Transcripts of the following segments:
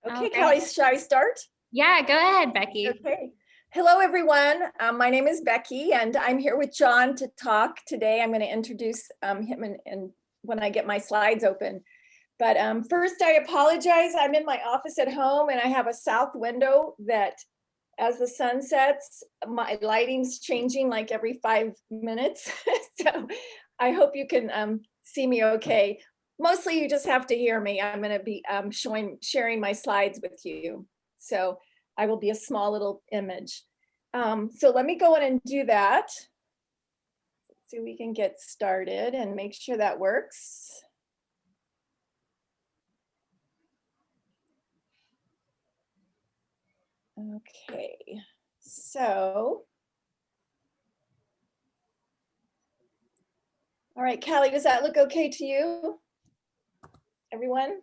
Okay, Okay. Callie, shall I start? Yeah, go ahead, Becky. Okay. Hello, everyone. My name is Becky, and I'm here with John to talk today. I'm going to introduce him and when I get my slides open. But first, I apologize. I'm in my office at home, and I have a south window that, as the sun sets, my lighting's changing like every 5 minutes. So I hope you can see me okay. Mostly you just have to hear me. I'm going to be sharing my slides with you. So I will be a small little image. So let me go in and do that. So we can get started and make sure that works. Okay, so. All right, Callie, does that look okay to you? Everyone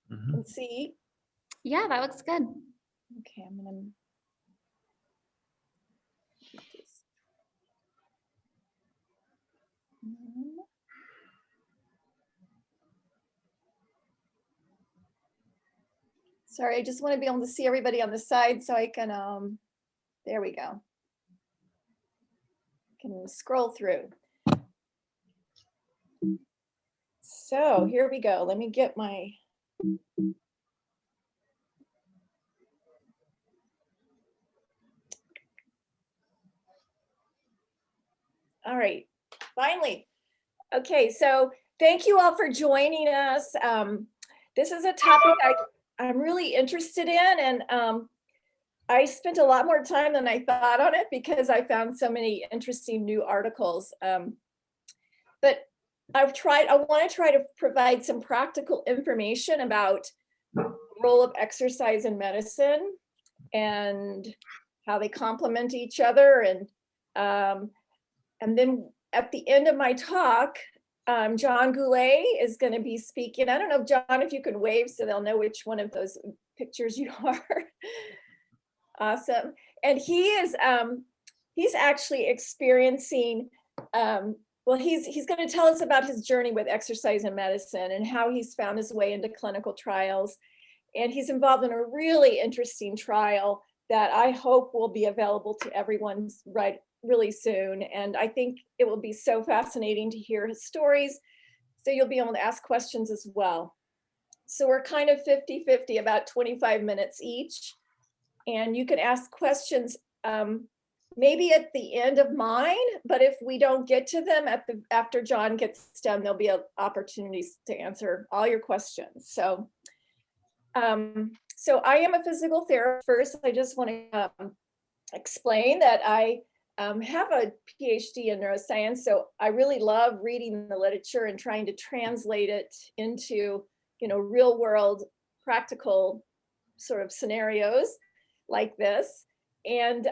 can see? Yeah, that looks good. Okay, I'm gonna. Sorry, I just want to be able to see everybody on the side so I can, there we go. Can scroll through. So here we go. Let me get my. All right, finally. Okay, so thank you all for joining us. This is a topic I'm really interested in, and I spent a lot more time than I thought on it because I found so many interesting new articles. But I want to try to provide some practical information about the role of exercise in medicine and how they complement each other. And then at the end of my talk, John Goulet is going to be speaking. I don't know, John, if you could wave so they'll know which one of those pictures you are. Awesome. And he's actually experiencing, well, he's going to tell us about his journey with exercise in medicine and how he's found his way into clinical trials. And he's involved in a really interesting trial that I hope will be available to everyone really soon. And I think it will be so fascinating to hear his stories. So you'll be able to ask questions as well. So we're kind of 50-50, about 25 minutes each. And you can ask questions maybe at the end of mine, but if we don't get to them after John gets done, there'll be opportunities to answer all your questions. So, so I am a physical therapist. First, I just want to explain that I have a PhD in neuroscience, so I really love reading the literature and trying to translate it into, real world practical sort of scenarios like this. And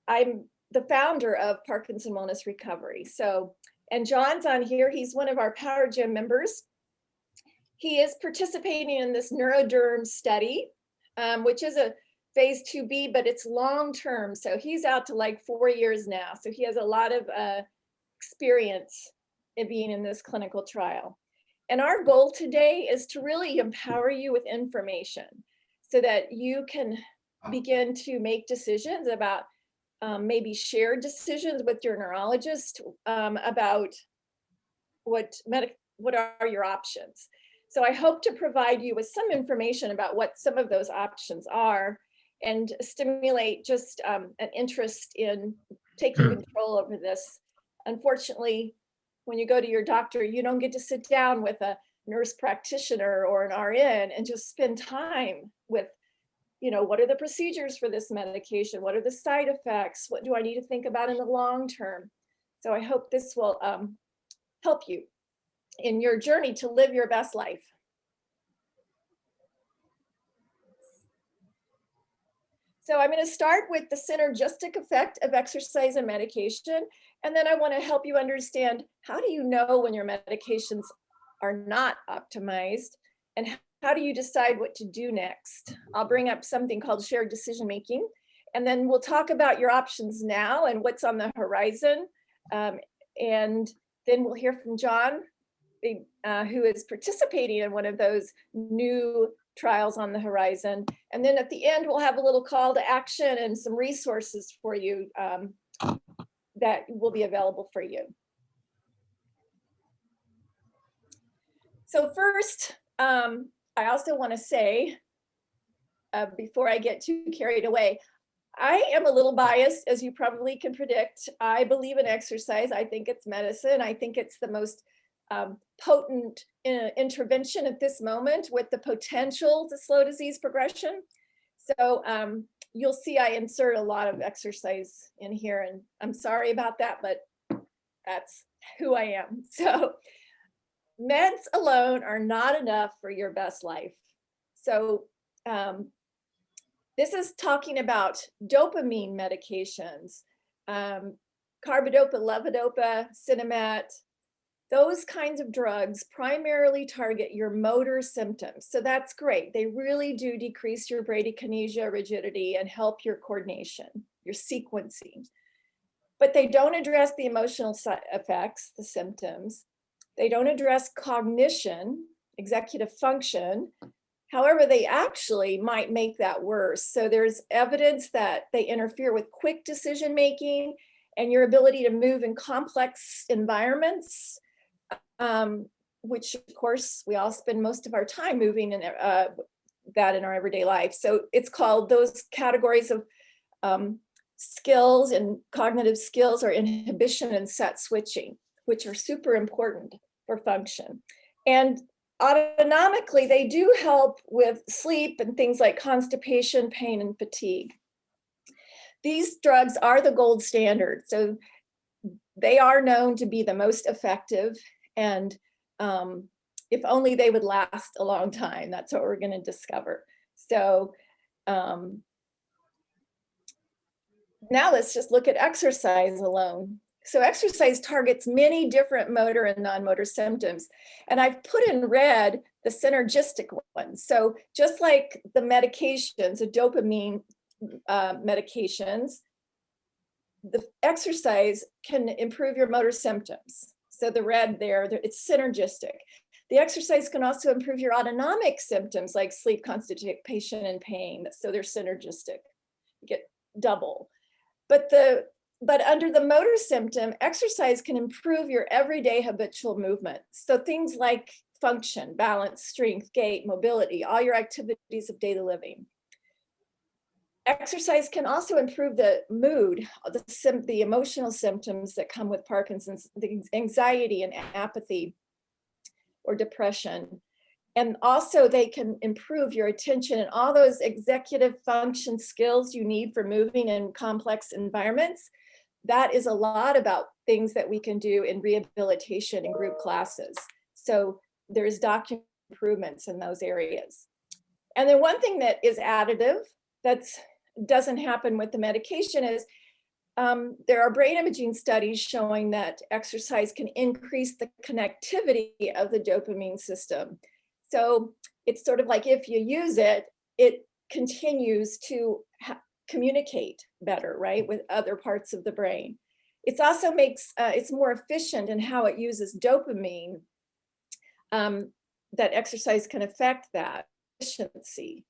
I'm the founder of Parkinson Wellness Recovery. So, and John's on here. He's one of our Power Gym members. He is participating in this neuroderm study, which is a phase 2B, but it's long-term. So he's out to like 4 years now. So he has a lot of experience in being in this clinical trial. And our goal today is to really empower you with information so that you can begin to make decisions about maybe shared decisions with your neurologist about what are your options. So I hope to provide you with some information about what some of those options are and stimulate just an interest in taking control over this. Unfortunately, when you go to your doctor, you don't get to sit down with a nurse practitioner or an RN and just spend time with, what are the procedures for this medication? What are the side effects? What do I need to think about in the long term? So I hope this will help you in your journey to live your best life. So I'm going to start with the synergistic effect of exercise and medication. And then I want to help you understand, how do you know when your medications are not optimized? And how do you decide what to do next? I'll bring up something called shared decision making. And then we'll talk about your options now and what's on the horizon. And then we'll hear from John, who is participating in one of those new trials on the horizon. And then at the end, we'll have a little call to action and some resources for you that will be available for you. So first, I also want to say, before I get too carried away, I am a little biased, as you probably can predict. I believe in exercise. I think it's medicine. I think it's the most potent intervention at this moment with the potential to slow disease progression. So you'll see I insert a lot of exercise in here, and I'm sorry about that, but that's who I am. So meds alone are not enough for your best life. So this is talking about dopamine medications, carbidopa, levodopa, Sinemet. Those kinds of drugs primarily target your motor symptoms. So that's great. They really do decrease your bradykinesia, rigidity, and help your coordination, your sequencing. But they don't address the emotional side effects, the symptoms. They don't address cognition, executive function. However, they actually might make that worse. So there's evidence that they interfere with quick decision-making and your ability to move in complex environments, which of course we all spend most of our time moving in that in our everyday life. So it's called, those categories of skills and cognitive skills are inhibition and set switching, which are super important for function. And autonomically, they do help with sleep and things like constipation, pain, and fatigue. These drugs are the gold standard. So they are known to be the most effective, and if only they would last a long time. That's what we're going to discover. So now let's just look at exercise alone. So exercise targets many different motor and non-motor symptoms. And I've put in red the synergistic ones. So just like the medications, the dopamine medications, the exercise can improve your motor symptoms. So the red there, it's synergistic. The exercise can also improve your autonomic symptoms like sleep, constipation, and pain. So they're synergistic, you get double. But under the motor symptom, exercise can improve your everyday habitual movement. So things like function, balance, strength, gait, mobility, all your activities of daily living. Exercise can also improve the mood, the emotional symptoms that come with Parkinson's, the anxiety and apathy or depression. And also they can improve your attention and all those executive function skills you need for moving in complex environments. That is a lot about things that we can do in rehabilitation and group classes. So there's documented improvements in those areas. And then one thing that is additive that doesn't happen with the medication is there are brain imaging studies showing that exercise can increase the connectivity of the dopamine system. So it's sort of like if you use it, it continues to communicate better, right, with other parts of the brain. It also makes, it's more efficient in how it uses dopamine, that exercise can affect that efficiency.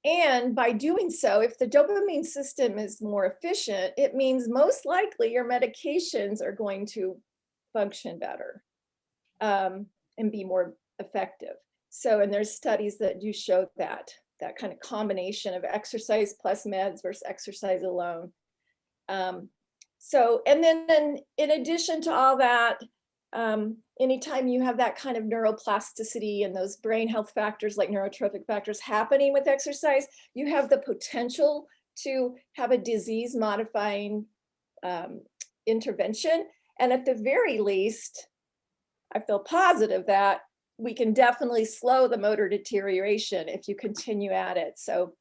And by doing so, if the dopamine system is more efficient, it means most likely your medications are going to function better and be more effective. So, and there's studies that do show that kind of combination of exercise plus meds versus exercise alone. So, and then in addition to all that, anytime you have that kind of neuroplasticity and those brain health factors like neurotrophic factors happening with exercise, you have the potential to have a disease modifying intervention. And at the very least, I feel positive that we can definitely slow the motor deterioration if you continue at it. So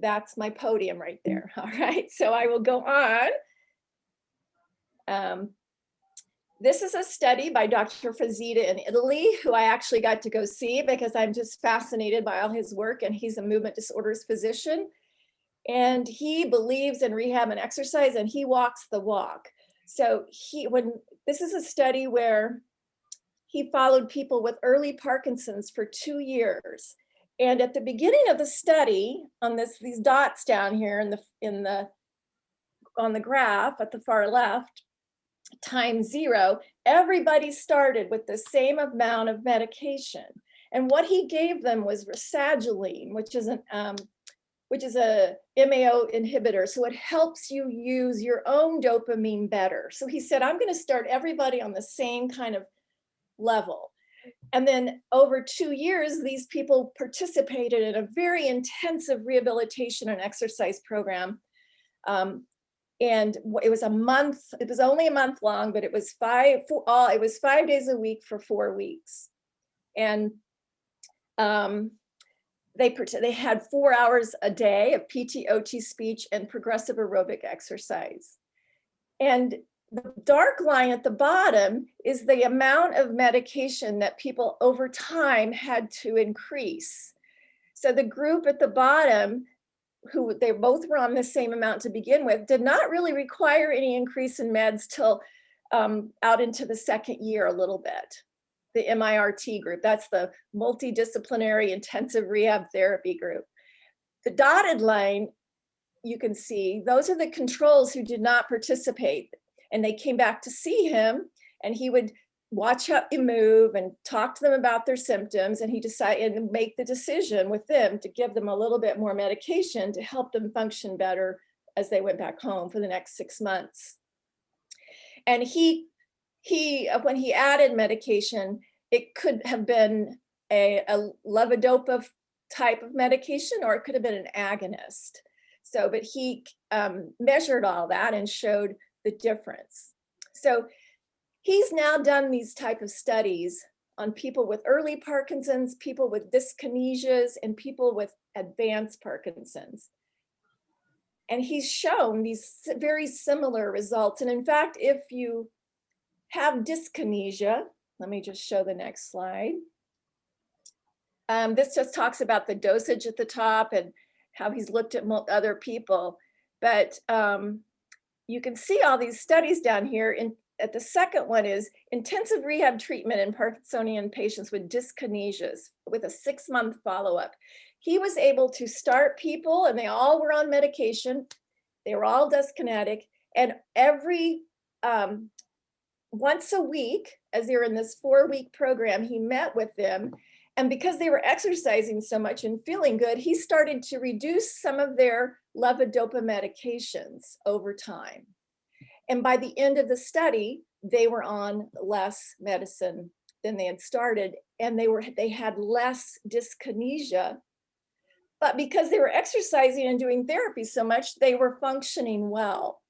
that's my podium right there. All right, so I will go on. This is a study by Dr. Frazita in Italy, who I actually got to go see because I'm just fascinated by all his work, and he's a movement disorders physician. And he believes in rehab and exercise, and he walks the walk. So this is a study where he followed people with early Parkinson's for 2 years. And at the beginning of the study, on these dots down here on the graph at the far left, time 0, everybody started with the same amount of medication. And what he gave them was rasagiline, which is a MAO inhibitor. So it helps you use your own dopamine better. So he said, I'm going to start everybody on the same kind of level. And then over 2 years, these people participated in a very intensive rehabilitation and exercise program. And it was a month, it was only a month long, but it was 5 days a week for 4 weeks. And they had 4 hours a day of PT, OT, speech, and progressive aerobic exercise. And the dark line at the bottom is the amount of medication that people over time had to increase. So the group at the bottom, who they both were on the same amount to begin with, did not really require any increase in meds till out into the second year a little bit. The MIRT group, that's the multidisciplinary intensive rehab therapy group. The dotted line, you can see, those are the controls who did not participate. And they came back to see him, and he would watch how they move and talk to them about their symptoms. And he decided and make the decision with them to give them a little bit more medication to help them function better as they went back home for the next 6 months. And when he added medication, it could have been a levodopa type of medication, or it could have been an agonist. So, but he measured all that and showed the difference. So he's now done these type of studies on people with early Parkinson's, people with dyskinesias, and people with advanced Parkinson's. And he's shown these very similar results. And in fact, if you have dyskinesia, let me just show the next slide. This just talks about the dosage at the top and how he's looked at other people. But you can see all these studies down here. At the second one is intensive rehab treatment in Parkinsonian patients with dyskinesias with a 6-month follow-up. He was able to start people, and they all were on medication. They were all dyskinetic, and every once a week, as they were in this 4-week program, he met with them. And because they were exercising so much and feeling good, he started to reduce some of their levodopa medications over time. And by the end of the study, they were on less medicine than they had started, and they had less dyskinesia. But because they were exercising and doing therapy so much, they were functioning well.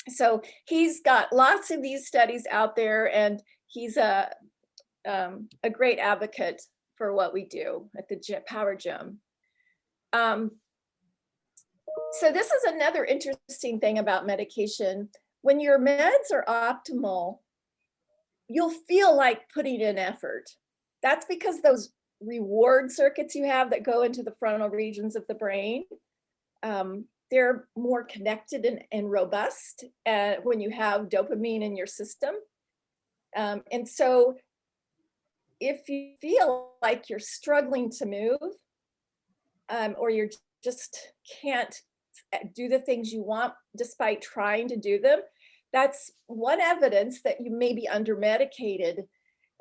So he's got lots of these studies out there, and he's a great advocate for what we do at the Power Gym. So this is another interesting thing about medication. When your meds are optimal, you'll feel like putting in effort. That's because those reward circuits you have that go into the frontal regions of the brain, they're more connected and robust when you have dopamine in your system. And so if you feel like you're struggling to move, or you just can't do the things you want despite trying to do them, that's one evidence that you may be under-medicated.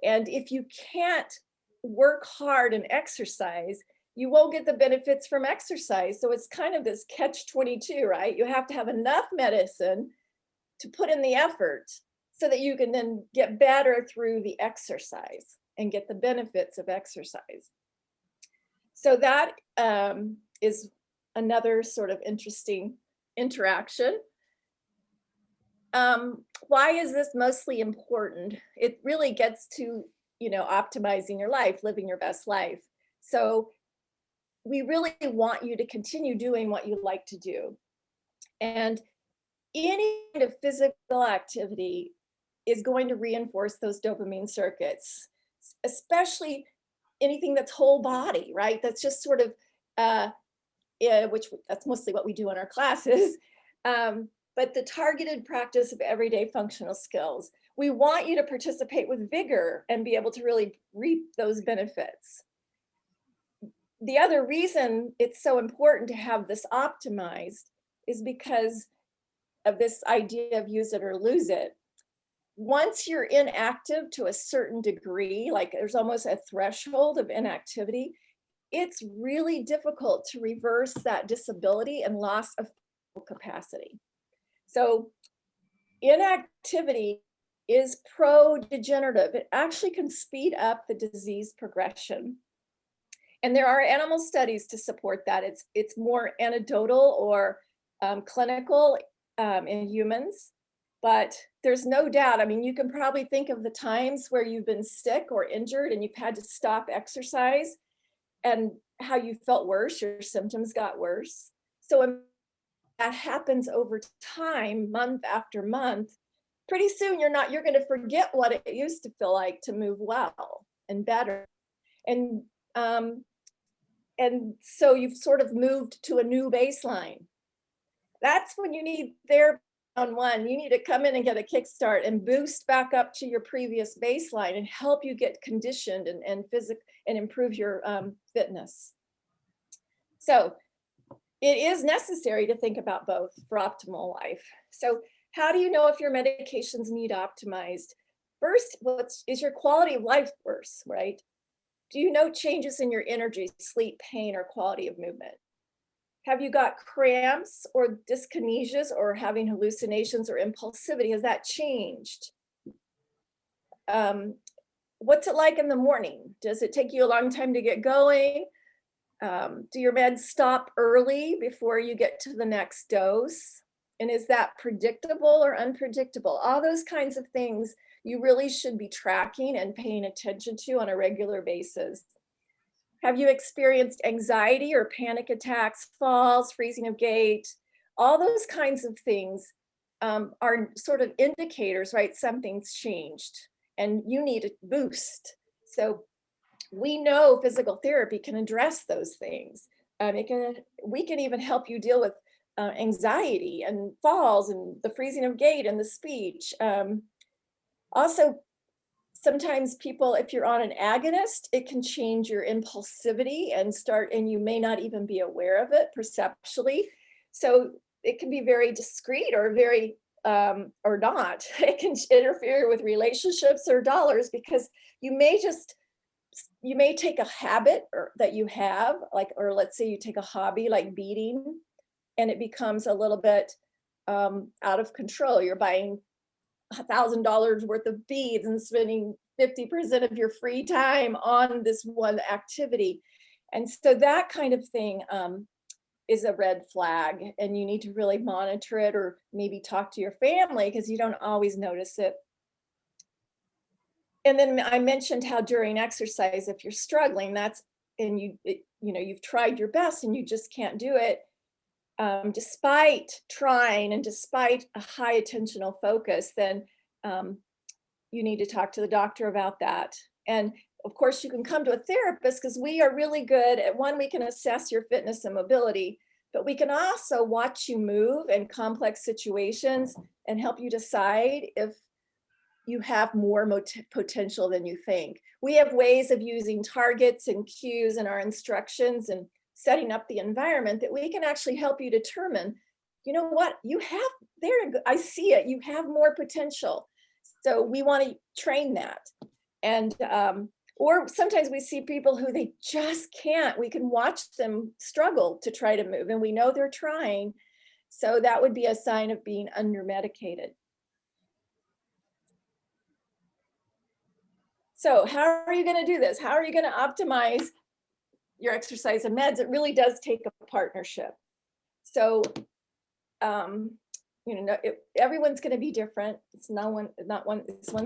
And if you can't work hard and exercise, you won't get the benefits from exercise. So it's kind of this catch-22, right? You have to have enough medicine to put in the effort so that you can then get better through the exercise and get the benefits of exercise. So that is another sort of interesting interaction. Why is this mostly important? It really gets to, optimizing your life, living your best life. So we really want you to continue doing what you like to do. And any kind of physical activity is going to reinforce those dopamine circuits, especially anything that's whole body, right? That's just sort of, which that's mostly what we do in our classes. But the targeted practice of everyday functional skills. We want you to participate with vigor and be able to really reap those benefits. The other reason it's so important to have this optimized is because of this idea of use it or lose it. Once you're inactive to a certain degree, like there's almost a threshold of inactivity, it's really difficult to reverse that disability and loss of capacity. So inactivity is pro-degenerative. It actually can speed up the disease progression. And there are animal studies to support that. It's more anecdotal or clinical in humans, but there's no doubt. I mean, you can probably think of the times where you've been sick or injured and you've had to stop exercise and how you felt worse, your symptoms got worse. So when that happens over time, month after month, pretty soon you're going to forget what it used to feel like to move well and better. And so you've sort of moved to a new baseline. That's when you need therapy on one. You need to come in and get a kickstart and boost back up to your previous baseline and help you get conditioned and improve your fitness. So it is necessary to think about both for optimal life. So how do you know if your medications need optimized? First, is your quality of life worse, right? Do you know changes in your energy, sleep, pain, or quality of movement? Have you got cramps or dyskinesias or having hallucinations or impulsivity? Has that changed? What's it like in the morning? Does it take you a long time to get going? Do your meds stop early before you get to the next dose? And is that predictable or unpredictable? All those kinds of things you really should be tracking and paying attention to on a regular basis. Have you experienced anxiety or panic attacks, falls, freezing of gait? All those kinds of things are sort of indicators, right? Something's changed and you need a boost. So we know physical therapy can address those things. We can even help you deal with anxiety and falls and the freezing of gait and the speech. Also, sometimes people, if you're on an agonist, it can change your impulsivity and you may not even be aware of it perceptually. So it can be very discreet or very, or not. It can interfere with relationships or dollars because you may take a habit that you have, or let's say you take a hobby like beading, and it becomes a little bit out of control. You're buying $1,000 worth of beads and spending 50% of your free time on this one activity. And so that kind of thing is a red flag, and you need to really monitor it or maybe talk to your family because you don't always notice it. And then I mentioned how during exercise, if you're struggling, you've tried your best and you just can't do it, despite trying and despite a high attentional focus, then you need to talk to the doctor about that. And of course, you can come to a therapist because we are really good at we can assess your fitness and mobility, but we can also watch you move in complex situations and help you decide if you have more potential than you think. We have ways of using targets and cues in our instructions and setting up the environment that we can actually help you determine, you know what, I see it, you have more potential. So we want to train that. And, or sometimes we see people who they just can't, we can watch them struggle to try to move and we know they're trying. So that would be a sign of being under-medicated. So how are you going to do this? How are you going to optimize your exercise and meds? It really does take a partnership. So, everyone's going to be different. It's one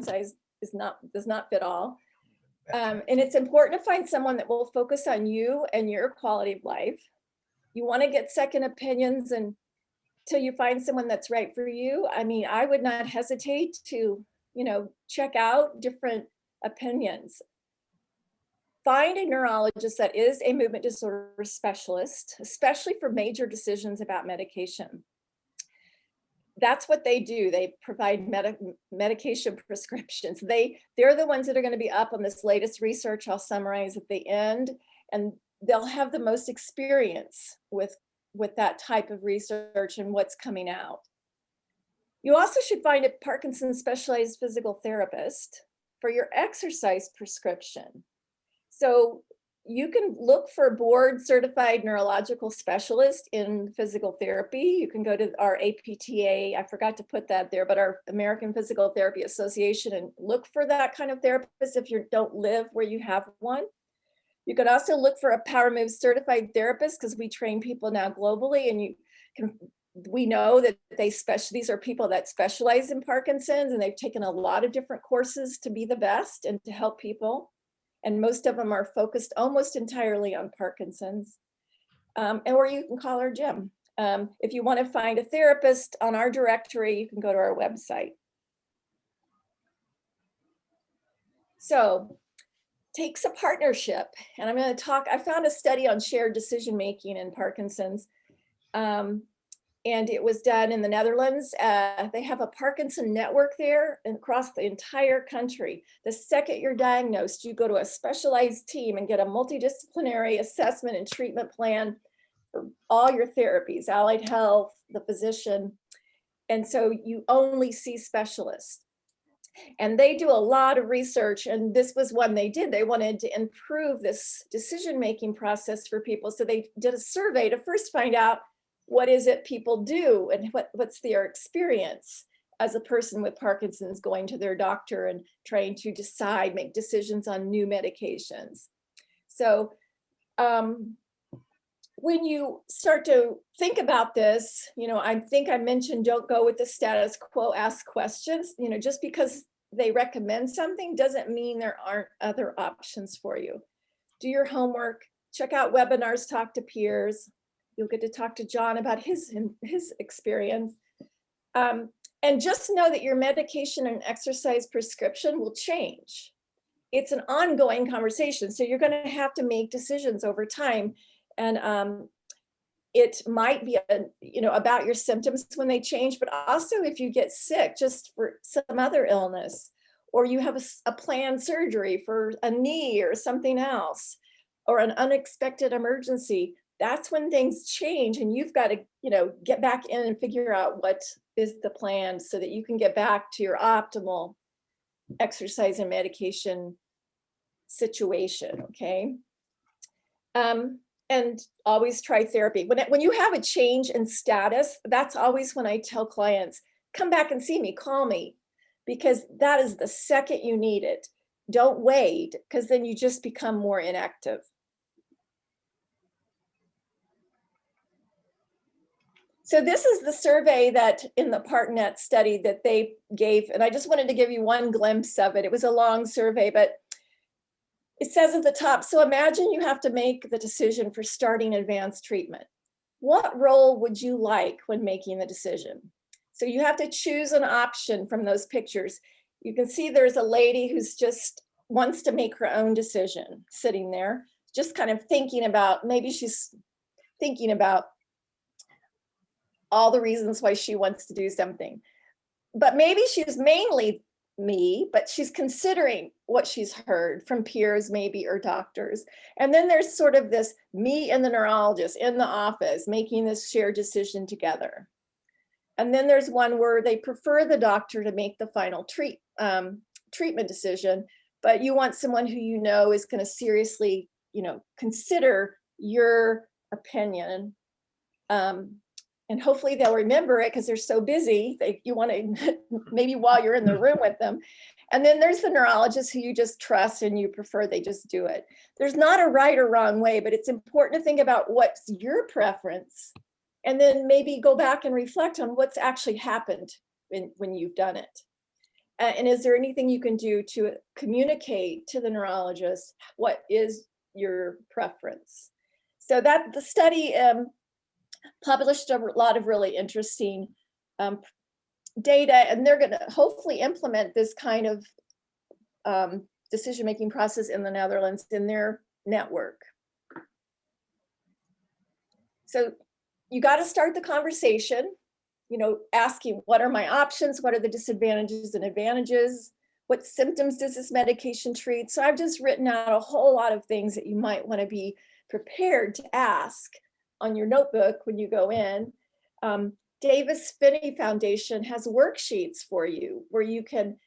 size does not fit all. And it's important to find someone that will focus on you and your quality of life. You want to get second opinions until you find someone that's right for you. I mean, I would not hesitate to, check out different opinions. Find a neurologist that is a movement disorder specialist, especially for major decisions about medication. that's what they do. They provide medication prescriptions. They're the ones that are going to be up on this latest research I'll summarize at the end, and they'll have the most experience with that type of research and what's coming out. You also should find a Parkinson's specialized physical therapist for your exercise prescription. So you can look for a board certified neurological specialist in physical therapy. You can go to our APTA, I forgot to put that there, but our American Physical Therapy Association, and look for that kind of therapist if you don't live where you have one. You could also look for a Power Moves certified therapist, because we train people now globally, and we know that these are people that specialize in Parkinson's, and they've taken a lot of different courses to be the best and to help people. And most of them are focused almost entirely on Parkinson's. Or you can call our gym. If you want to find a therapist on our directory, you can go to our website. So takes a partnership. And I'm going to talk, I found a study on shared decision-making in Parkinson's. And it was done in the Netherlands. They have a Parkinson network there and across the entire country. The second you're diagnosed, you go to a specialized team and get a multidisciplinary assessment and treatment plan for all your therapies, allied health, the physician. And so you only see specialists. And they do a lot of research, and this was one they did. They wanted to improve this decision-making process for people. So they did a survey to first find out, what is it people do and what's their experience as a person with Parkinson's going to their doctor and trying to make decisions on new medications. So when you start to think about this, I think I mentioned don't go with the status quo, ask questions. Just because they recommend something doesn't mean there aren't other options for you. Do your homework, check out webinars, talk to peers. You'll get to talk to John about his experience. And just know that your medication and exercise prescription will change. It's an ongoing conversation. So you're going to have to make decisions over time. And it might be, about your symptoms when they change, but also if you get sick just for some other illness, or you have a planned surgery for a knee or something else, or an unexpected emergency, that's when things change, and you've got to, get back in and figure out what is the plan so that you can get back to your optimal exercise and medication situation, okay? And always try therapy. When you have a change in status, that's always when I tell clients, come back and see me, call me, because that is the second you need it. Don't wait, because then you just become more inactive. So this is the survey that in the PartNet study that they gave, and I just wanted to give you one glimpse of it. It was a long survey, but it says at the top, so imagine you have to make the decision for starting advanced treatment. What role would you like when making the decision? So you have to choose an option from those pictures. You can see there's a lady who's just wants to make her own decision, sitting there, just kind of thinking about, maybe she's thinking about all the reasons why she wants to do something. But maybe she's mainly me, but she's considering what she's heard from peers, maybe, or doctors. And then there's sort of this me and the neurologist in the office making this shared decision together. And then there's one where they prefer the doctor to make the final treatment decision, but you want someone who is going to seriously, consider your opinion. And hopefully they'll remember it because they're so busy. You want to, maybe while you're in the room with them. And then there's the neurologist who you just trust and you prefer they just do it. There's not a right or wrong way, but it's important to think about what's your preference, and then maybe go back and reflect on what's actually happened when you've done it. And is there anything you can do to communicate to the neurologist what is your preference? So that the study published a lot of really interesting data, and they're going to hopefully implement this kind of decision-making process in the Netherlands in their network. So you got to start the conversation. asking what are my options? What are the disadvantages and advantages? What symptoms does this medication treat? So I've just written out a whole lot of things that you might want to be prepared to ask on your notebook when you go in. Davis Finney Foundation has worksheets for you where you can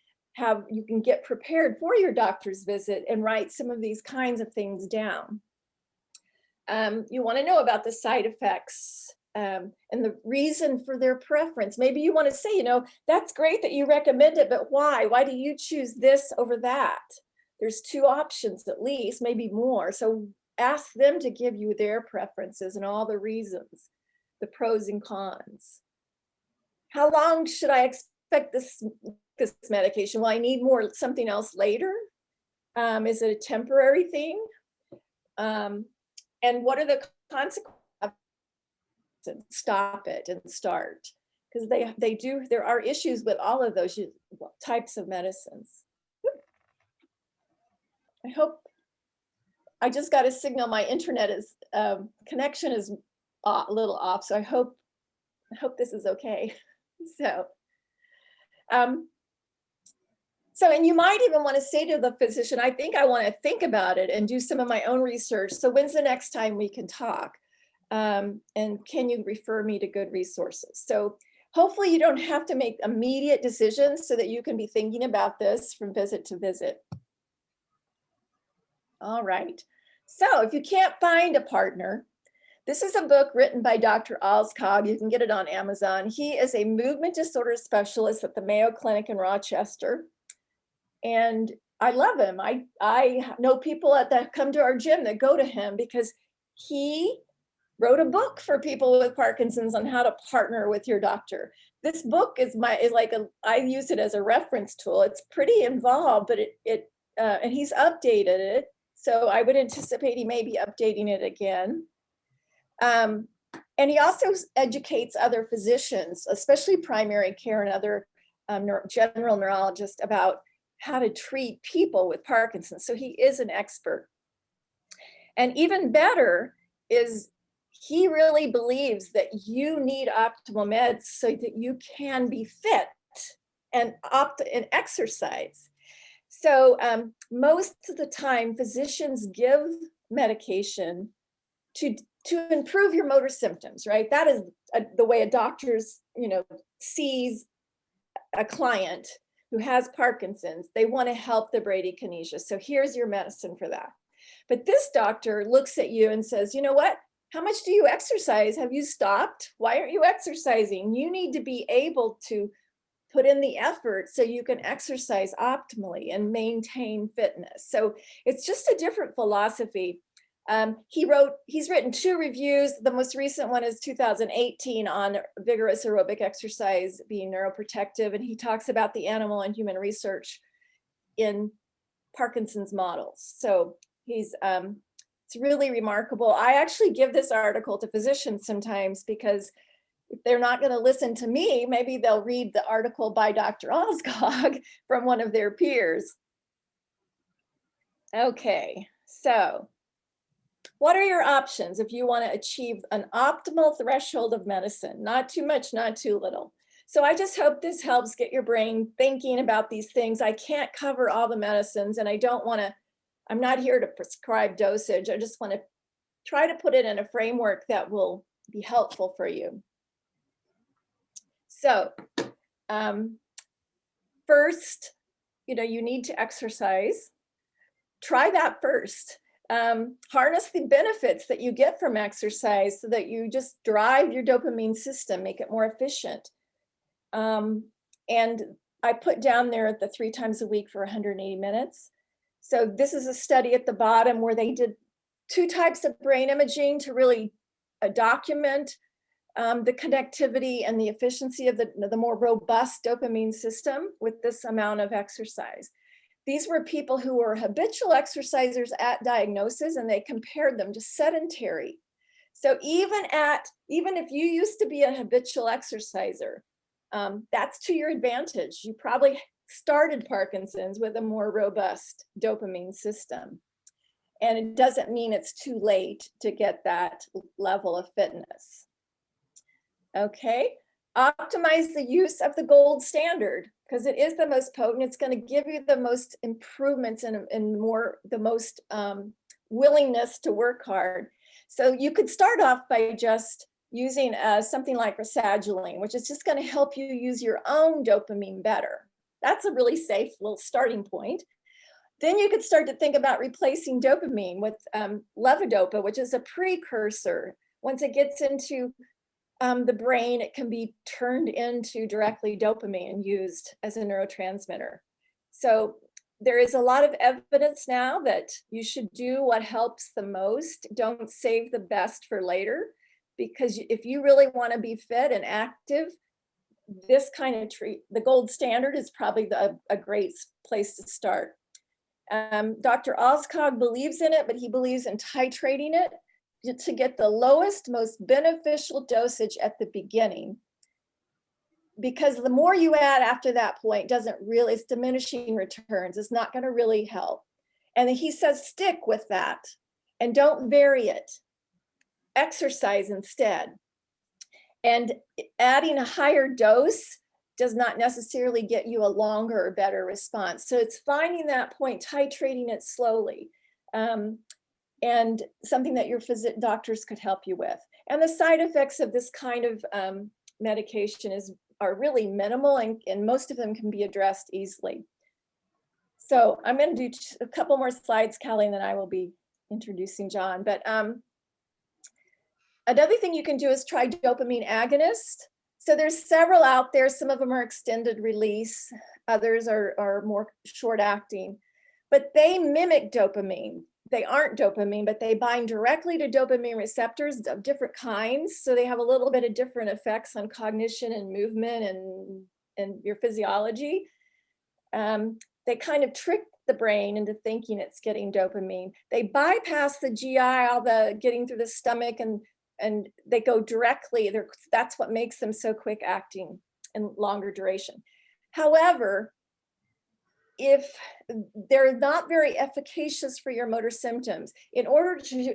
get prepared for your doctor's visit and write some of these kinds of things down. You want to know about the side effects and the reason for their preference. Maybe you want to say, that's great that you recommend it, but why? Why do you choose this over that? There's 2 options at least, maybe more. So ask them to give you their preferences and all the reasons, the pros and cons. How long should I expect this medication? Will I need something else later? Is it a temporary thing? And what are the consequences? Stop it and start, because there are issues with all of those types of medicines. I just got a signal my internet connection is a little off, so I hope this is okay. And you might even want to say to the physician, I think I want to think about it and do some of my own research. So when's the next time we can talk? And can you refer me to good resources? So hopefully you don't have to make immediate decisions so that you can be thinking about this from visit to visit. All right. So if you can't find a partner, this is a book written by Dr. Alskog. You can get it on Amazon. He is a movement disorder specialist at the Mayo Clinic in Rochester. And I love him. I know people that come to our gym that go to him because he wrote a book for people with Parkinson's on how to partner with your doctor. This book I use it as a reference tool. It's pretty involved, but and he's updated it. So I would anticipate he may be updating it again. And he also educates other physicians, especially primary care and other general neurologists, about how to treat people with Parkinson's. So he is an expert. And even better is he really believes that you need optimal meds so that you can be fit and exercise. So most of the time, physicians give medication to improve your motor symptoms, right? That is the way a doctor sees a client who has Parkinson's. They want to help the bradykinesia. So here's your medicine for that. But this doctor looks at you and says, you know what? How much do you exercise? Have you stopped? Why aren't you exercising? You need to be able to put in the effort so you can exercise optimally and maintain fitness. So it's just a different philosophy. He's written 2 reviews. The most recent one is 2018 on vigorous aerobic exercise being neuroprotective. And he talks about the animal and human research in Parkinson's models. So it's really remarkable. I actually give this article to physicians sometimes because if they're not going to listen to me, maybe they'll read the article by Dr. Alskog from one of their peers. Okay, so what are your options if you want to achieve an optimal threshold of medicine? Not too much, not too little. So I just hope this helps get your brain thinking about these things. I can't cover all the medicines, and I'm not here to prescribe dosage. I just want to try to put it in a framework that will be helpful for you. So first, you need to exercise. Try that first. Harness the benefits that you get from exercise so that you just drive your dopamine system, make it more efficient. And I put down there the 3 times a week for 180 minutes. So this is a study at the bottom where they did 2 types of brain imaging to really document the connectivity and the efficiency of the more robust dopamine system with this amount of exercise. These were people who were habitual exercisers at diagnosis, and they compared them to sedentary. So even if you used to be a habitual exerciser, that's to your advantage. You probably started Parkinson's with a more robust dopamine system. And it doesn't mean it's too late to get that level of fitness. Okay, optimize the use of the gold standard because it is the most potent. It's going to give you the most improvements and more the most willingness to work hard. So you could start off by just using something like rasagiline, which is just going to help you use your own dopamine better. That's a really safe little starting point. Then you could start to think about replacing dopamine with levodopa, which is a precursor. Once it gets into the brain, it can be turned into directly dopamine and used as a neurotransmitter. So there is a lot of evidence now that you should do what helps the most. Don't save the best for later, because if you really want to be fit and active, this kind of the gold standard is probably a great place to start. Dr. Alskog believes in it, but he believes in titrating it to get the lowest, most beneficial dosage at the beginning. Because the more you add after that point it's diminishing returns. It's not going to really help. And he says, stick with that and don't vary it. Exercise instead. And adding a higher dose does not necessarily get you a longer or better response. So it's finding that point, titrating it slowly, and something that your doctors could help you with. And the side effects of this kind of medication are really minimal, and most of them can be addressed easily. So I'm going to do a couple more slides, Callie, and then I will be introducing John. But another thing you can do is try dopamine agonist. So there's several out there. Some of them are extended release. Others are more short acting, but they mimic dopamine. They aren't dopamine, but they bind directly to dopamine receptors of different kinds. So they have a little bit of different effects on cognition and movement and your physiology. They kind of trick the brain into thinking it's getting dopamine. They bypass the GI, all the getting through the stomach, and they go directly. That's what makes them so quick acting and longer duration. However, if they're not very efficacious for your motor symptoms, in order to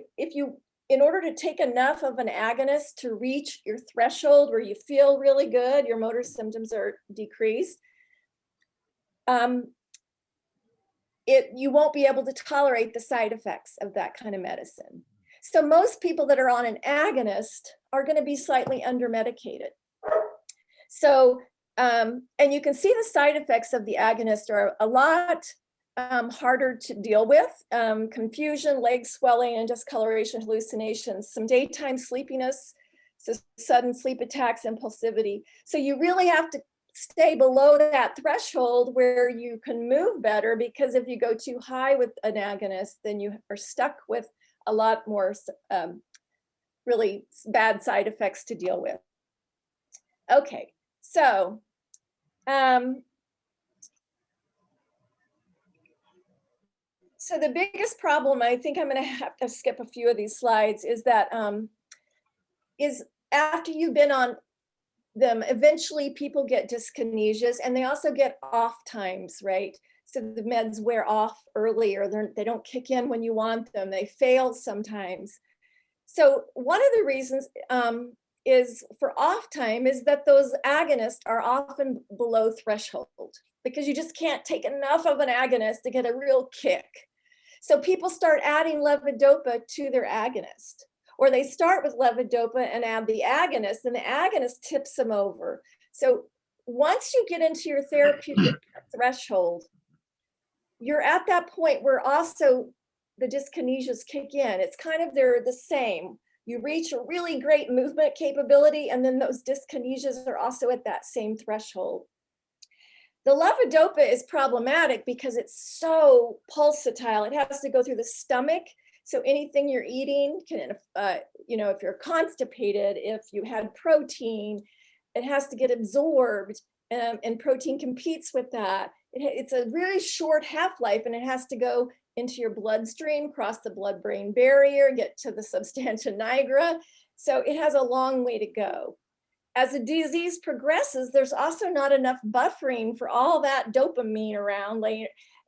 take enough of an agonist to reach your threshold where you feel really good, your motor symptoms are decreased, you won't be able to tolerate the side effects of that kind of medicine. So most people that are on an agonist are going to be slightly under-medicated. So, and you can see the side effects of the agonist are a lot harder to deal with. Confusion, leg swelling, and discoloration, hallucinations, some daytime sleepiness, so sudden sleep attacks, impulsivity. So you really have to stay below that threshold where you can move better, because if you go too high with an agonist, then you are stuck with a lot more really bad side effects to deal with. Okay, so so the biggest problem, I think I'm going to have to skip a few of these slides, is that is after you've been on them, eventually people get dyskinesias, and they also get off times, right? So the meds wear off early, or they don't kick in when you want them. They fail sometimes. So one of the reasons is for off time is that those agonists are often below threshold, because you just can't take enough of an agonist to get a real kick. So people start adding levodopa to their agonist, or they start with levodopa and add the agonist, and the agonist tips them over. So once you get into your therapeutic threshold, you're at that point where also the dyskinesias kick in. It's kind of, they're the same. You reach a really great movement capability, and then those dyskinesias are also at that same threshold. The levodopa is problematic because it's so pulsatile. It has to go through the stomach. So anything you're eating can, if you're constipated, if you had protein, it has to get absorbed, and protein competes with that. It's a really short half-life, and it has to go into your bloodstream, cross the blood-brain barrier, get to the substantia nigra. So it has a long way to go. As the disease progresses, there's also not enough buffering for all that dopamine around.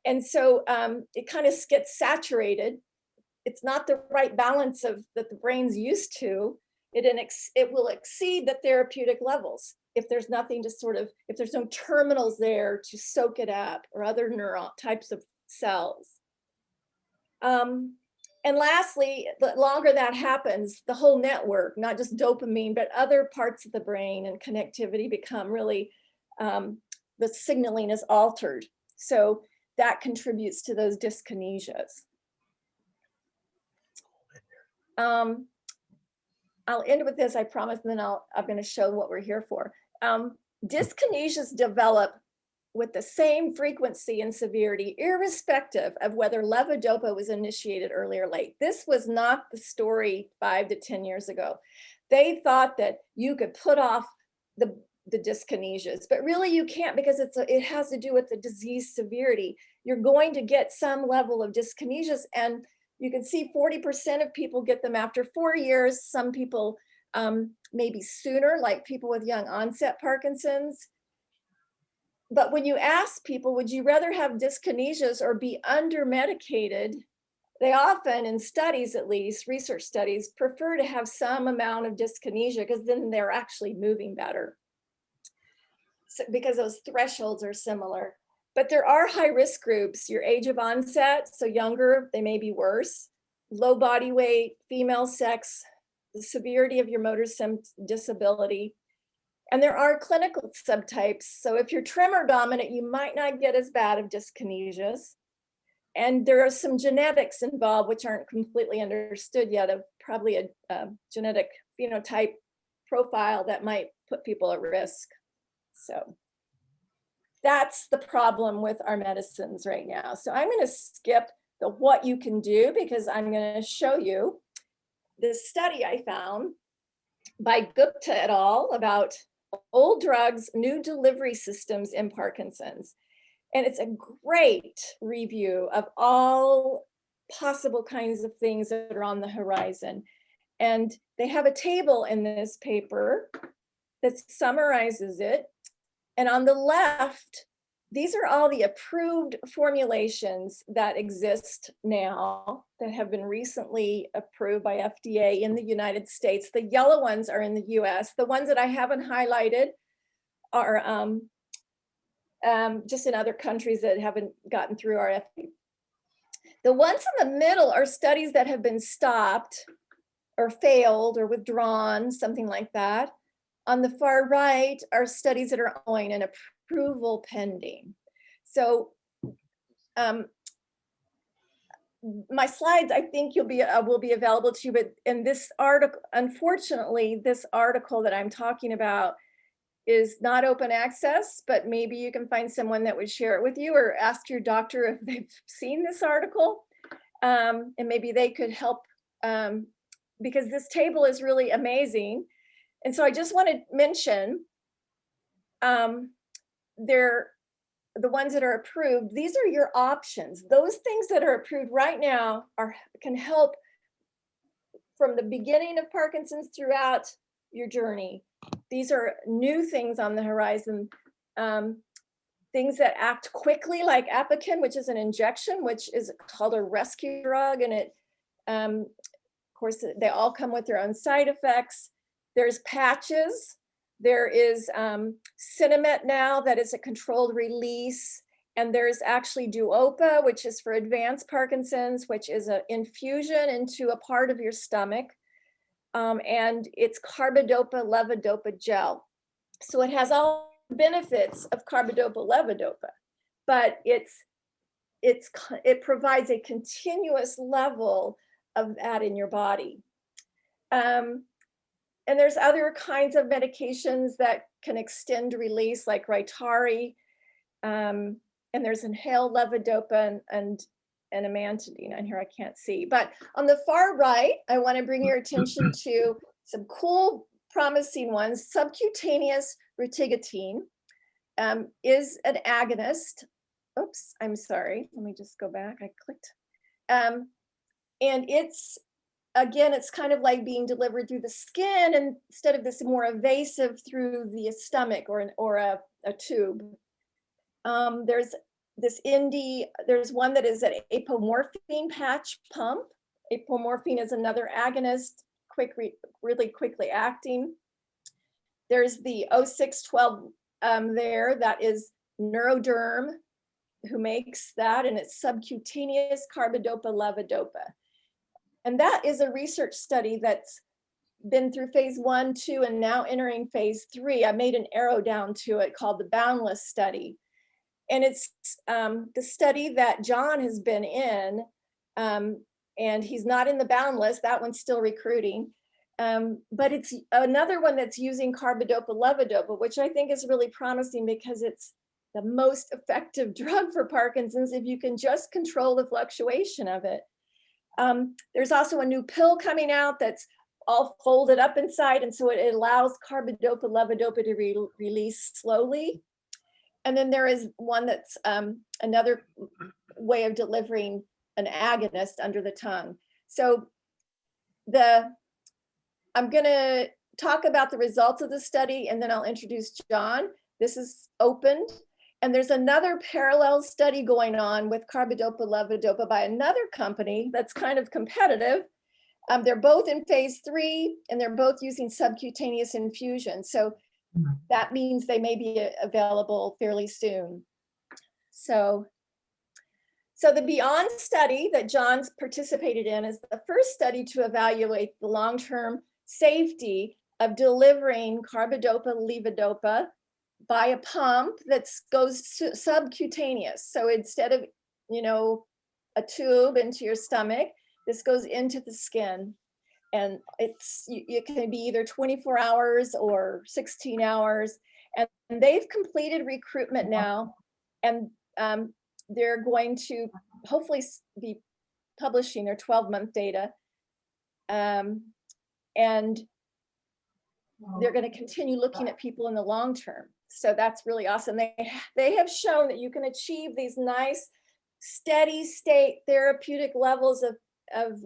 And so it kind of gets saturated. It's not the right balance that the brain's used to. It will exceed the therapeutic levels. if there's nothing to sort of, if there's no terminals there to soak it up or other neural types of cells. And lastly, the longer that happens, the whole network, not just dopamine, but other parts of the brain and connectivity become really, the signaling is altered. So that contributes to those dyskinesias. I'll end with this, I promise, and then I'm going to show what we're here for. Dyskinesias develop with the same frequency and severity, irrespective of whether levodopa was initiated early or late. This was not the story 5 to 10 years ago. They thought that you could put off the dyskinesias, but really you can't, because it has to do with the disease severity. You're going to get some level of dyskinesias, and you can see 40% of people get them after 4 years. Some people maybe sooner, like people with young onset Parkinson's. But when you ask people, would you rather have dyskinesias or be under medicated? They often, in studies at least, research studies, prefer to have some amount of dyskinesia because then they're actually moving better. So, because those thresholds are similar. But there are high risk groups, your age of onset, so younger, they may be worse, low body weight, female sex, the severity of your motor disability. And there are clinical subtypes. So if you're tremor dominant, you might not get as bad of dyskinesias. And there are some genetics involved, which aren't completely understood yet, of probably a genetic phenotype profile that might put people at risk. So that's the problem with our medicines right now. So I'm going to skip the what you can do, because I'm going to show you this study I found by Goulet et al. About old drugs, new delivery systems in Parkinson's. And it's a great review of all possible kinds of things that are on the horizon. And they have a table in this paper that summarizes it. And on the left, these are all the approved formulations that exist now that have been recently approved by FDA in the United States. The yellow ones are in the US. The ones that I haven't highlighted are just in other countries that haven't gotten through our FDA. The ones in the middle are studies that have been stopped or failed or withdrawn, something like that. On the far right are studies that are ongoing and approval pending. So my slides, I think will be available to you, but in this article, unfortunately, this article that I'm talking about is not open access, but maybe you can find someone that would share it with you, or ask your doctor if they've seen this article, and maybe they could help, because this table is really amazing. And so I just want to mention, the ones that are approved, these are your options. Those things that are approved right now can help from the beginning of Parkinson's throughout your journey. These are new things on the horizon, things that act quickly, like Apican, which is an injection, which is called a rescue drug. And it, of course, they all come with their own side effects. There's patches. There is Cinemet now, that is a controlled release. And there's actually Duopa, which is for advanced Parkinson's, which is an infusion into a part of your stomach. And it's carbidopa levodopa gel. So it has all the benefits of carbidopa levodopa, but it provides a continuous level of that in your body. And there's other kinds of medications that can extend release, like Rytari, and there's inhaled levodopa and amantadine. On here I can't see, but on the far right, I want to bring your attention to some cool, promising ones. Subcutaneous retigatine is an agonist. Oops, I'm sorry. Let me just go back. I clicked. And it's, again, it's kind of like being delivered through the skin, and instead of this more evasive through the stomach or a tube. There's this there's one that is an apomorphine patch pump. Apomorphine is another agonist, really quickly acting. There's the 0612 there, that is Neuroderm who makes that, and it's subcutaneous carbidopa levodopa. And that is a research study that's been through phase 1, 2, and now entering phase 3. I made an arrow down to it called the Boundless study. And it's the study that John has been in, and he's not in the Boundless, that one's still recruiting. But it's another one that's using carbidopa levodopa, which I think is really promising because it's the most effective drug for Parkinson's if you can just control the fluctuation of it. There's also a new pill coming out that's all folded up inside, and so it allows carbidopa levodopa to release slowly. And then there is one that's another way of delivering an agonist under the tongue. So I'm gonna talk about the results of the study, and then I'll introduce John. This is opened. And there's another parallel study going on with carbidopa levodopa by another company that's kind of competitive. They're both in phase 3, and they're both using subcutaneous infusion. So that means they may be available fairly soon. So the Beyond study that John's participated in is the first study to evaluate the long-term safety of delivering carbidopa levodopa by a pump that goes subcutaneous. So instead of, a tube into your stomach, this goes into the skin. And it can be either 24 hours or 16 hours. And they've completed recruitment now. And they're going to hopefully be publishing their 12-month data. And they're going to continue looking at people in the long term. So that's really awesome. They have shown that you can achieve these nice steady state therapeutic levels of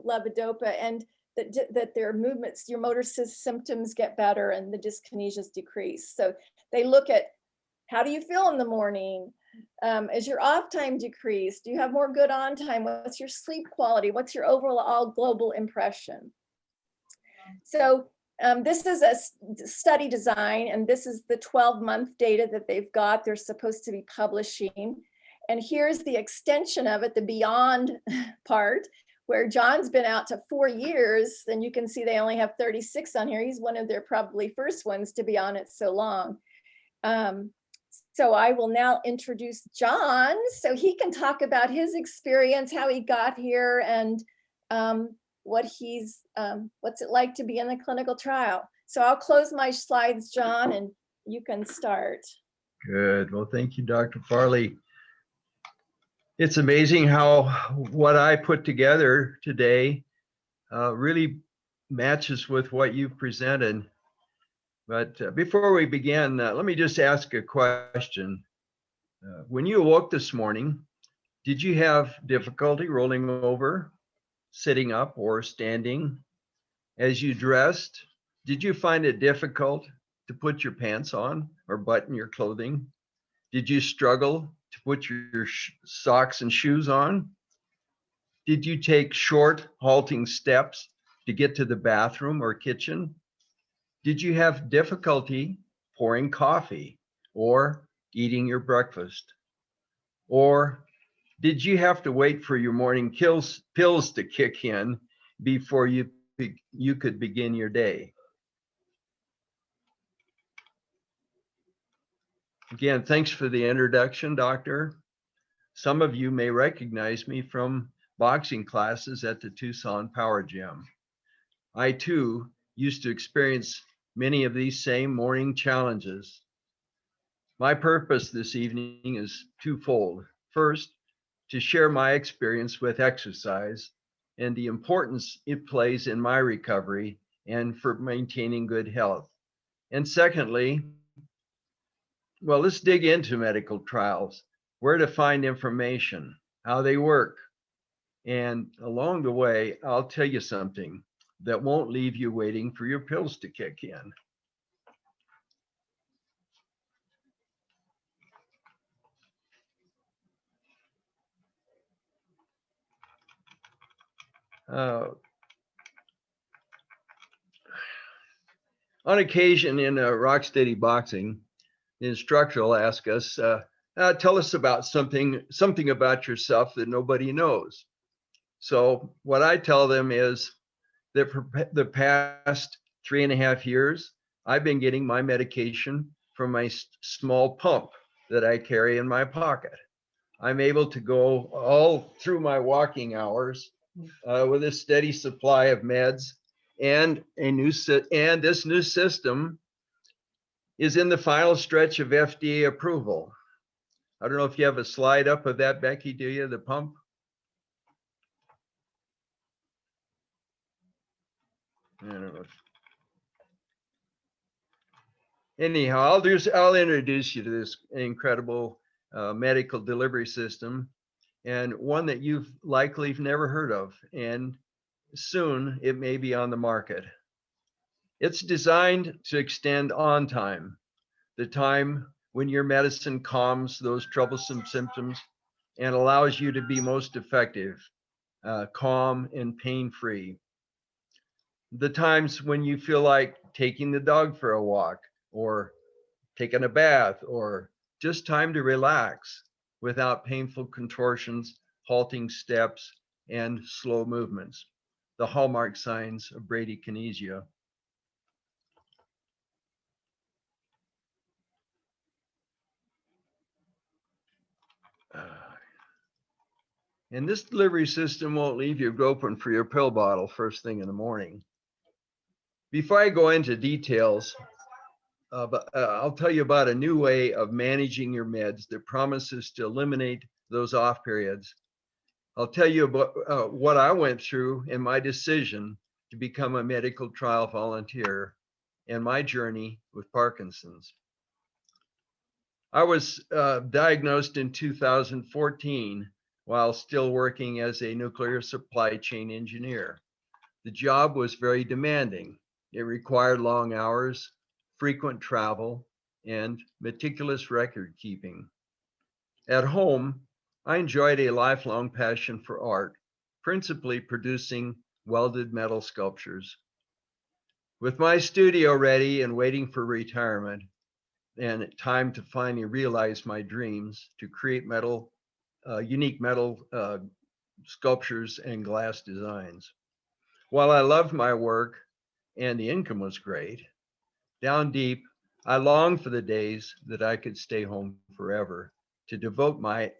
levodopa, and that their movements, your motor symptoms get better and the dyskinesias decrease. So they look at, how do you feel in the morning? Is your off time decreased? Do you have more good on time? What's your sleep quality? What's your overall global impression? So this is a study design, and this is the 12-month data that they've got. They're supposed to be publishing. And here's the extension of it, the Beyond part, where John's been out to 4 years. Then you can see they only have 36 on here. He's one of their probably first ones to be on it so long. So I will now introduce John so he can talk about his experience, how he got here, and what's it like to be in the clinical trial. So I'll close my slides, John, and you can start. Good. Well, thank you, Dr. Farley. It's amazing how what I put together today really matches with what you've presented. But before we begin, let me just ask a question. When you awoke this morning, did you have difficulty rolling over, sitting up, or standing? As you dressed, did you find it difficult to put your pants on or button your clothing? Did you struggle to put your socks and shoes on? Did you take short, halting steps to get to the bathroom or kitchen? Did you have difficulty pouring coffee or eating your breakfast? Or did you have to wait for your morning pills to kick in before you could begin your day? Again, thanks for the introduction, Doctor. Some of you may recognize me from boxing classes at the Tucson Power Gym. I too used to experience many of these same morning challenges. My purpose this evening is twofold. First, to share my experience with exercise and the importance it plays in my recovery and for maintaining good health. And secondly, well, let's dig into medical trials, where to find information, how they work. And along the way, I'll tell you something that won't leave you waiting for your pills to kick in. On occasion in rock steady boxing, the instructor will ask us, tell us about something about yourself that nobody knows. So what I tell them is that for the past 3.5 years, I've been getting my medication from my small pump that I carry in my pocket. I'm able to go all through my walking hours with a steady supply of meds and this new system is in the final stretch of FDA approval. I don't know if you have a slide up of that, Becky, do you, the pump? I don't know. Anyhow, I'll introduce you to this incredible medical delivery system, and one that you've likely never heard of, and soon it may be on the market. It's designed to extend on time, the time when your medicine calms those troublesome symptoms and allows you to be most effective, calm and pain-free. The times when you feel like taking the dog for a walk or taking a bath or just time to relax without painful contortions, halting steps, and slow movements, the hallmark signs of bradykinesia. And this delivery system won't leave you groping for your pill bottle first thing in the morning. Before I go into details, I'll tell you about a new way of managing your meds that promises to eliminate those off periods. I'll tell you about what I went through in my decision to become a medical trial volunteer and my journey with Parkinson's. I was diagnosed in 2014 while still working as a nuclear supply chain engineer. The job was very demanding. It required long hours, frequent travel, and meticulous record keeping. At home, I enjoyed a lifelong passion for art, principally producing welded metal sculptures. With my studio ready and waiting for retirement, and time to finally realize my dreams to create unique metal sculptures and glass designs. While I loved my work and the income was great, down deep, I longed for the days that I could stay home forever to devote my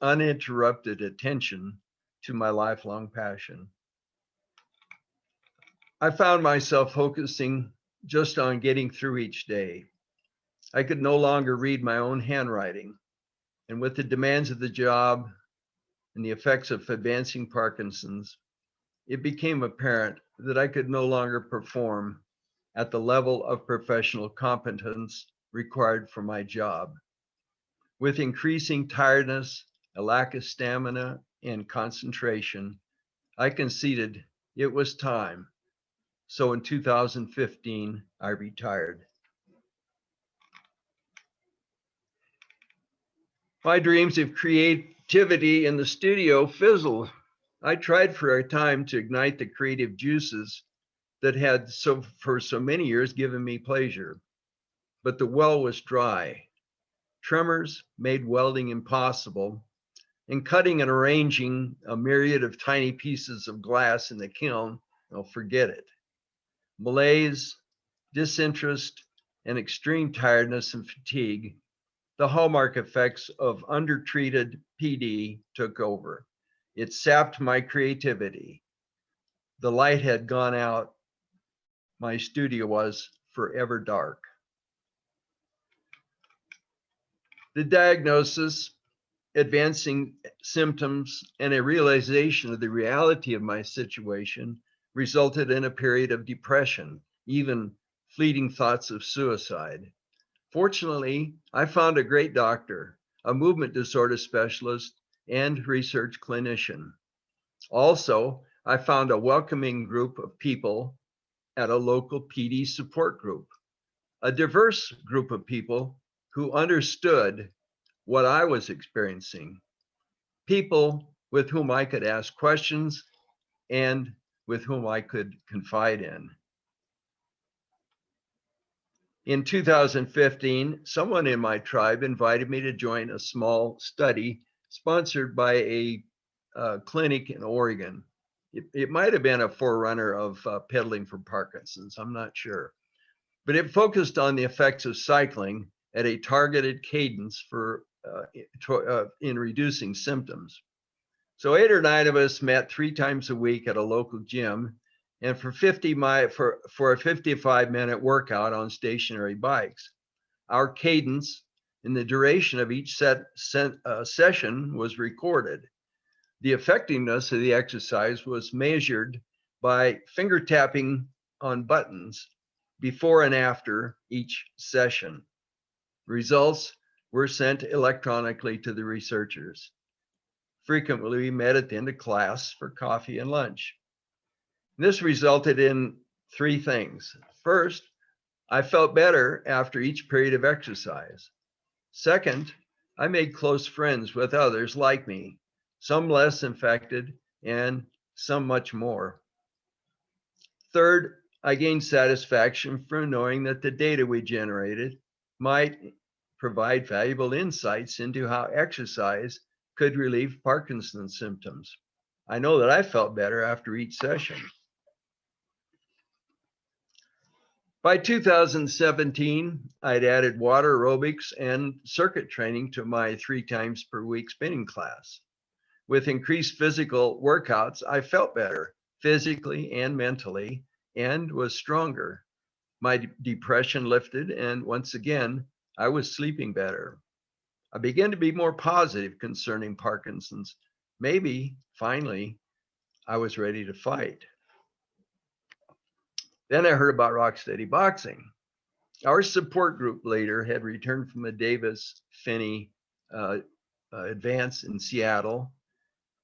uninterrupted attention to my lifelong passion. I found myself focusing just on getting through each day. I could no longer read my own handwriting, and with the demands of the job and the effects of advancing Parkinson's, it became apparent that I could no longer perform at the level of professional competence required for my job. With increasing tiredness, a lack of stamina, and concentration, I conceded it was time. So in 2015, I retired. My dreams of creativity in the studio fizzled. I tried for a time to ignite the creative juices that had for so many years given me pleasure, but the well was dry. Tremors made welding impossible, and cutting and arranging a myriad of tiny pieces of glass in the kiln, well, forget it. Malaise, disinterest, and extreme tiredness and fatigue, the hallmark effects of undertreated PD, took over. It sapped my creativity. The light had gone out. My studio was forever dark. The diagnosis, advancing symptoms, and a realization of the reality of my situation resulted in a period of depression, even fleeting thoughts of suicide. Fortunately, I found a great doctor, a movement disorder specialist, and research clinician. Also, I found a welcoming group of people at a local PD support group, a diverse group of people who understood what I was experiencing, people with whom I could ask questions and with whom I could confide in. In 2015, someone in my tribe invited me to join a small study sponsored by a clinic in Oregon. It might have been a forerunner of pedaling for Parkinson's, I'm not sure. But it focused on the effects of cycling at a targeted cadence in reducing symptoms. So 8 or 9 of us met 3 times a week at a local gym, and for a 55-minute workout on stationary bikes. Our cadence and the duration of each session was recorded. The effectiveness of the exercise was measured by finger tapping on buttons before and after each session. Results were sent electronically to the researchers. Frequently, we met at the end of class for coffee and lunch. This resulted in 3 things. First, I felt better after each period of exercise. Second, I made close friends with others like me, some less infected and some much more. Third, I gained satisfaction from knowing that the data we generated might provide valuable insights into how exercise could relieve Parkinson's symptoms. I know that I felt better after each session. By 2017, I'd added water aerobics and circuit training to my 3 times per week spinning class. With increased physical workouts, I felt better physically and mentally and was stronger. My depression lifted, and once again, I was sleeping better. I began to be more positive concerning Parkinson's. Maybe, finally, I was ready to fight. Then I heard about Rocksteady Boxing. Our support group leader had returned from the Davis-Finney advance in Seattle,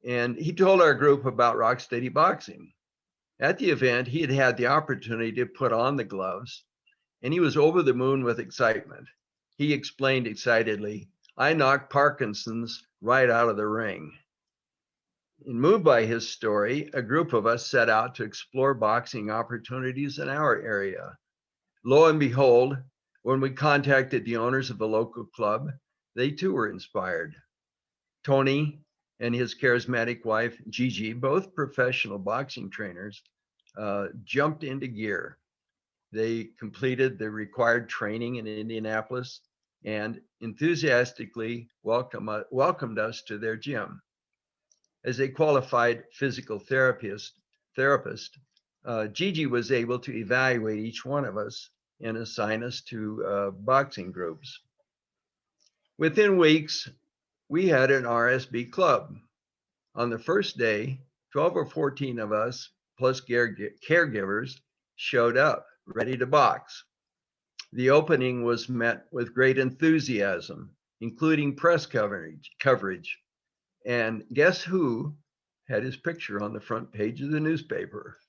and he told our group about Rocksteady Boxing. At the event, he had had the opportunity to put on the gloves, and he was over the moon with excitement. He explained excitedly, "I knocked Parkinson's right out of the ring." And moved by his story, a group of us set out to explore boxing opportunities in our area. Lo and behold, when we contacted the owners of the local club, they too were inspired. Tony and his charismatic wife, Gigi, both professional boxing trainers, jumped into gear. They completed the required training in Indianapolis and enthusiastically welcomed us to their gym. As a qualified physical therapist, Gigi was able to evaluate each one of us and assign us to boxing groups. Within weeks, we had an RSB club. On the first day, 12 or 14 of us, plus caregivers, showed up, ready to box. The opening was met with great enthusiasm, including press coverage. And guess who had his picture on the front page of the newspaper?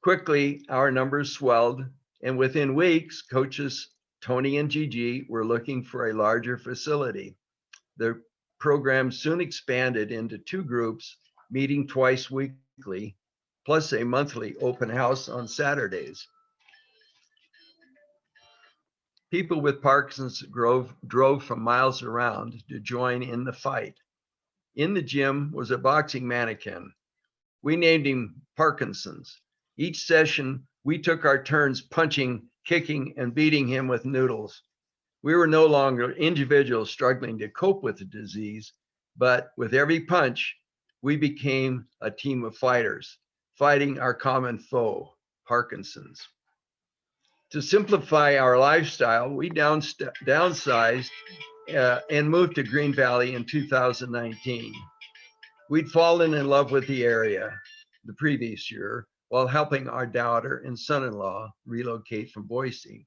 Quickly, our numbers swelled, and within weeks, coaches Tony and Gigi were looking for a larger facility. The program soon expanded into 2 groups, meeting twice weekly, plus a monthly open house on Saturdays. People with Parkinson's drove from miles around to join in the fight. In the gym was a boxing mannequin. We named him Parkinson's. Each session, we took our turns punching, kicking, and beating him with noodles. We were no longer individuals struggling to cope with the disease, but with every punch, we became a team of fighters, fighting our common foe, Parkinson's. To simplify our lifestyle, we downsized and moved to Green Valley in 2019. We'd fallen in love with the area the previous year while helping our daughter and son-in-law relocate from Boise.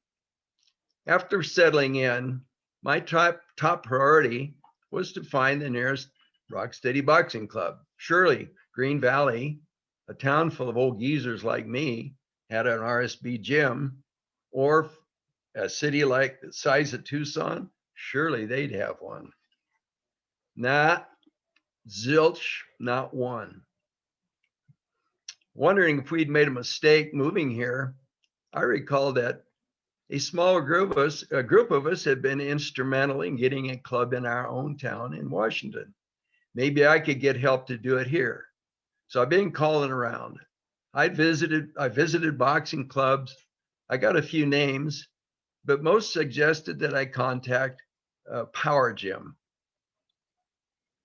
After settling in, my top priority was to find the nearest Rocksteady Boxing Club. Surely Green Valley, a town full of old geezers like me, had an RSB gym, or a city like the size of Tucson, surely they'd have one. Nah, zilch, not one. Wondering if we'd made a mistake moving here, I recall that A small group of us had been instrumental in getting a club in our own town in Washington. Maybe I could get help to do it here. So I've been calling around. I visited boxing clubs. I got a few names, but most suggested that I contact Power Gym.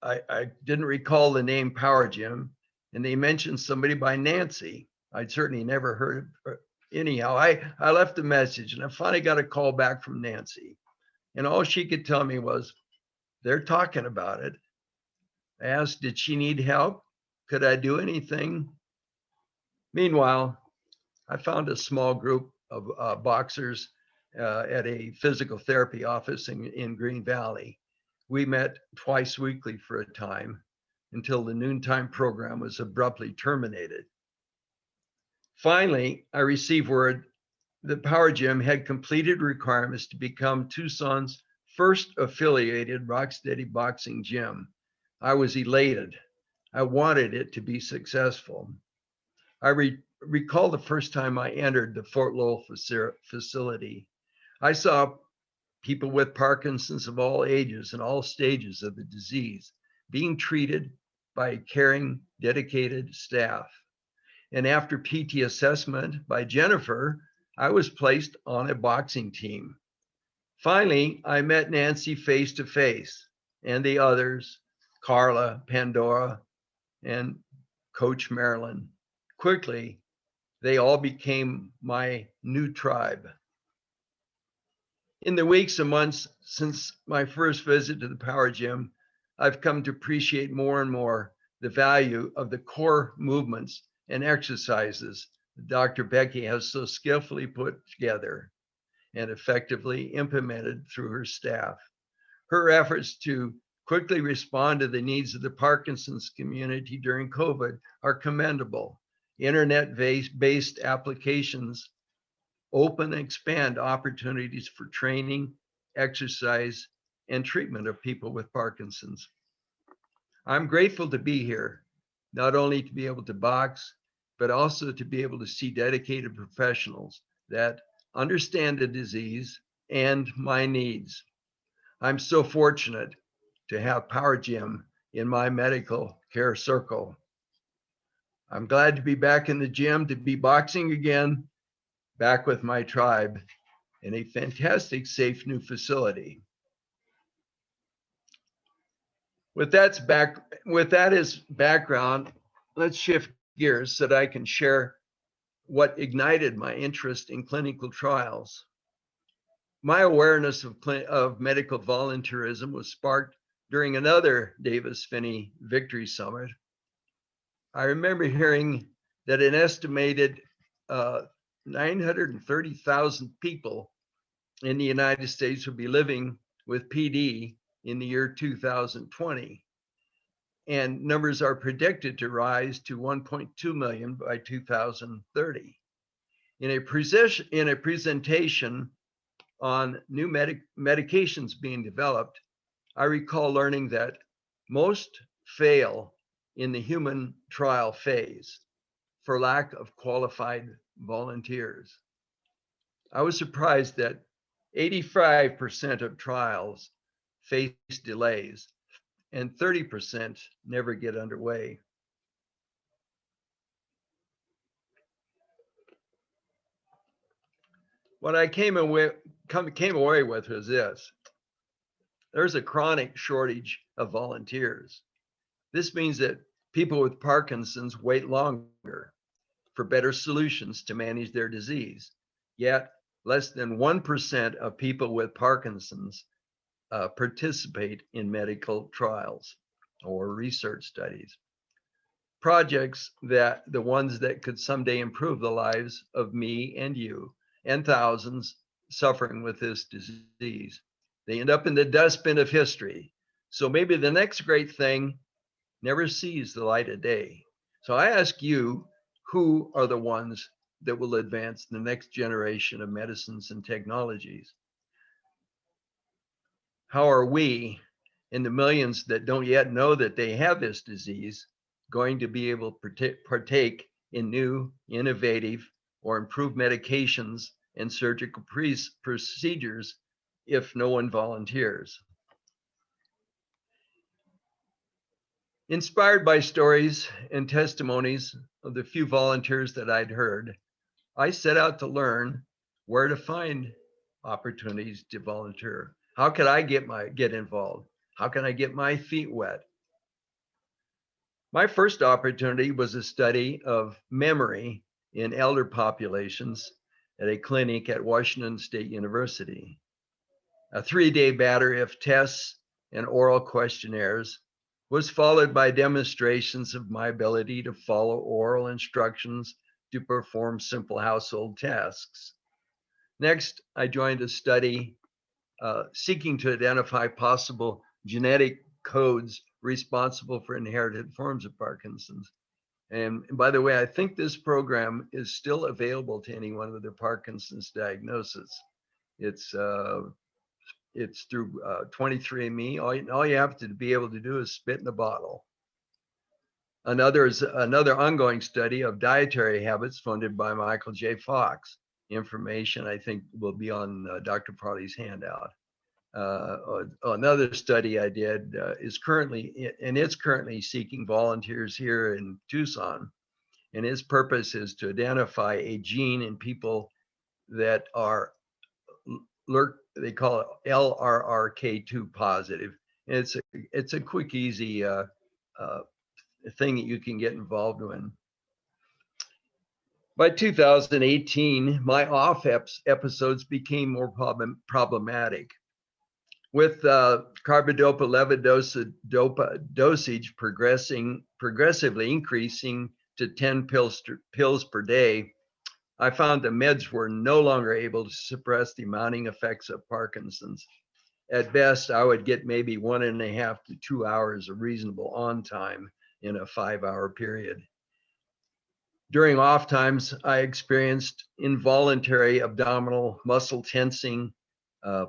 I didn't recall the name Power Gym, and they mentioned somebody by Nancy. I'd certainly never heard of her. Anyhow, I left a message, and I finally got a call back from Nancy. And all she could tell me was, they're talking about it. I asked, did she need help? Could I do anything? Meanwhile, I found a small group of boxers at a physical therapy office in Green Valley. We met twice weekly for a time until the noontime program was abruptly terminated. Finally, I received word that Power Gym had completed requirements to become Tucson's first affiliated Rocksteady boxing gym. I was elated. I wanted it to be successful. I recall the first time I entered the Fort Lowell facility. I saw people with Parkinson's of all ages and all stages of the disease being treated by a caring, dedicated staff. And after PT assessment by Jennifer, I was placed on a boxing team. Finally, I met Nancy face to face and the others, Carla, Pandora, and Coach Marilyn. Quickly, they all became my new tribe. In the weeks and months since my first visit to the Power Gym, I've come to appreciate more and more the value of the core movements and exercises Dr. Becky has so skillfully put together and effectively implemented through her staff. Her efforts to quickly respond to the needs of the Parkinson's community during COVID are commendable. Internet-based applications open and expand opportunities for training, exercise, and treatment of people with Parkinson's. I'm grateful to be here, not only to be able to box, but also to be able to see dedicated professionals that understand the disease and my needs. I'm so fortunate to have Power Gym in my medical care circle. I'm glad to be back in the gym, to be boxing again, back with my tribe in a fantastic, safe new facility. With that as background, let's shift gears so that I can share what ignited my interest in clinical trials. My awareness of medical volunteerism was sparked during another Davis-Finney Victory Summit. I remember hearing that an estimated 930,000 people in the United States would be living with PD in the year 2020. And numbers are predicted to rise to 1.2 million by 2030. In a presentation on new medications being developed, I recall learning that most fail in the human trial phase for lack of qualified volunteers. I was surprised that 85% of trials face delays and 30% never get underway. What I came away with was this: there's a chronic shortage of volunteers. This means that people with Parkinson's wait longer for better solutions to manage their disease. Yet, less than 1% of people with Parkinson's participate in medical trials or research studies. Projects that the ones that could someday improve the lives of me and you and thousands suffering with this disease. They end up in the dustbin of history. So maybe the next great thing never sees the light of day. So I ask you, who are the ones that will advance the next generation of medicines and technologies? How are we, in the millions that don't yet know that they have this disease, going to be able to partake in new, innovative, or improved medications and surgical procedures if no one volunteers. Inspired by stories and testimonies of the few volunteers that I'd heard, I set out to learn where to find opportunities to volunteer. How could I get involved? How can I get my feet wet? My first opportunity was a study of memory in elder populations at a clinic at Washington State University. A 3-day battery of tests and oral questionnaires was followed by demonstrations of my ability to follow oral instructions to perform simple household tasks. Next, I joined a study seeking to identify possible genetic codes responsible for inherited forms of Parkinson's. And by the way, I think this program is still available to anyone with a Parkinson's diagnosis. It's through 23andMe. All you have to be able to do is spit in a bottle. Another ongoing study of dietary habits funded by Michael J. Fox. Information I think will be on Dr. Farley's handout. Another study I did is currently seeking volunteers here in Tucson, and its purpose is to identify a gene in people that are they call it LRRK2 positive. And it's a quick, easy thing that you can get involved in. By 2018, my off episodes became more problematic. With carbidopa levodopa dosage progressively increasing to 10 pills per day, I found the meds were no longer able to suppress the mounting effects of Parkinson's. At best, I would get maybe 1.5 to 2 hours of reasonable on time in a 5-hour period. During off times, I experienced involuntary abdominal muscle tensing,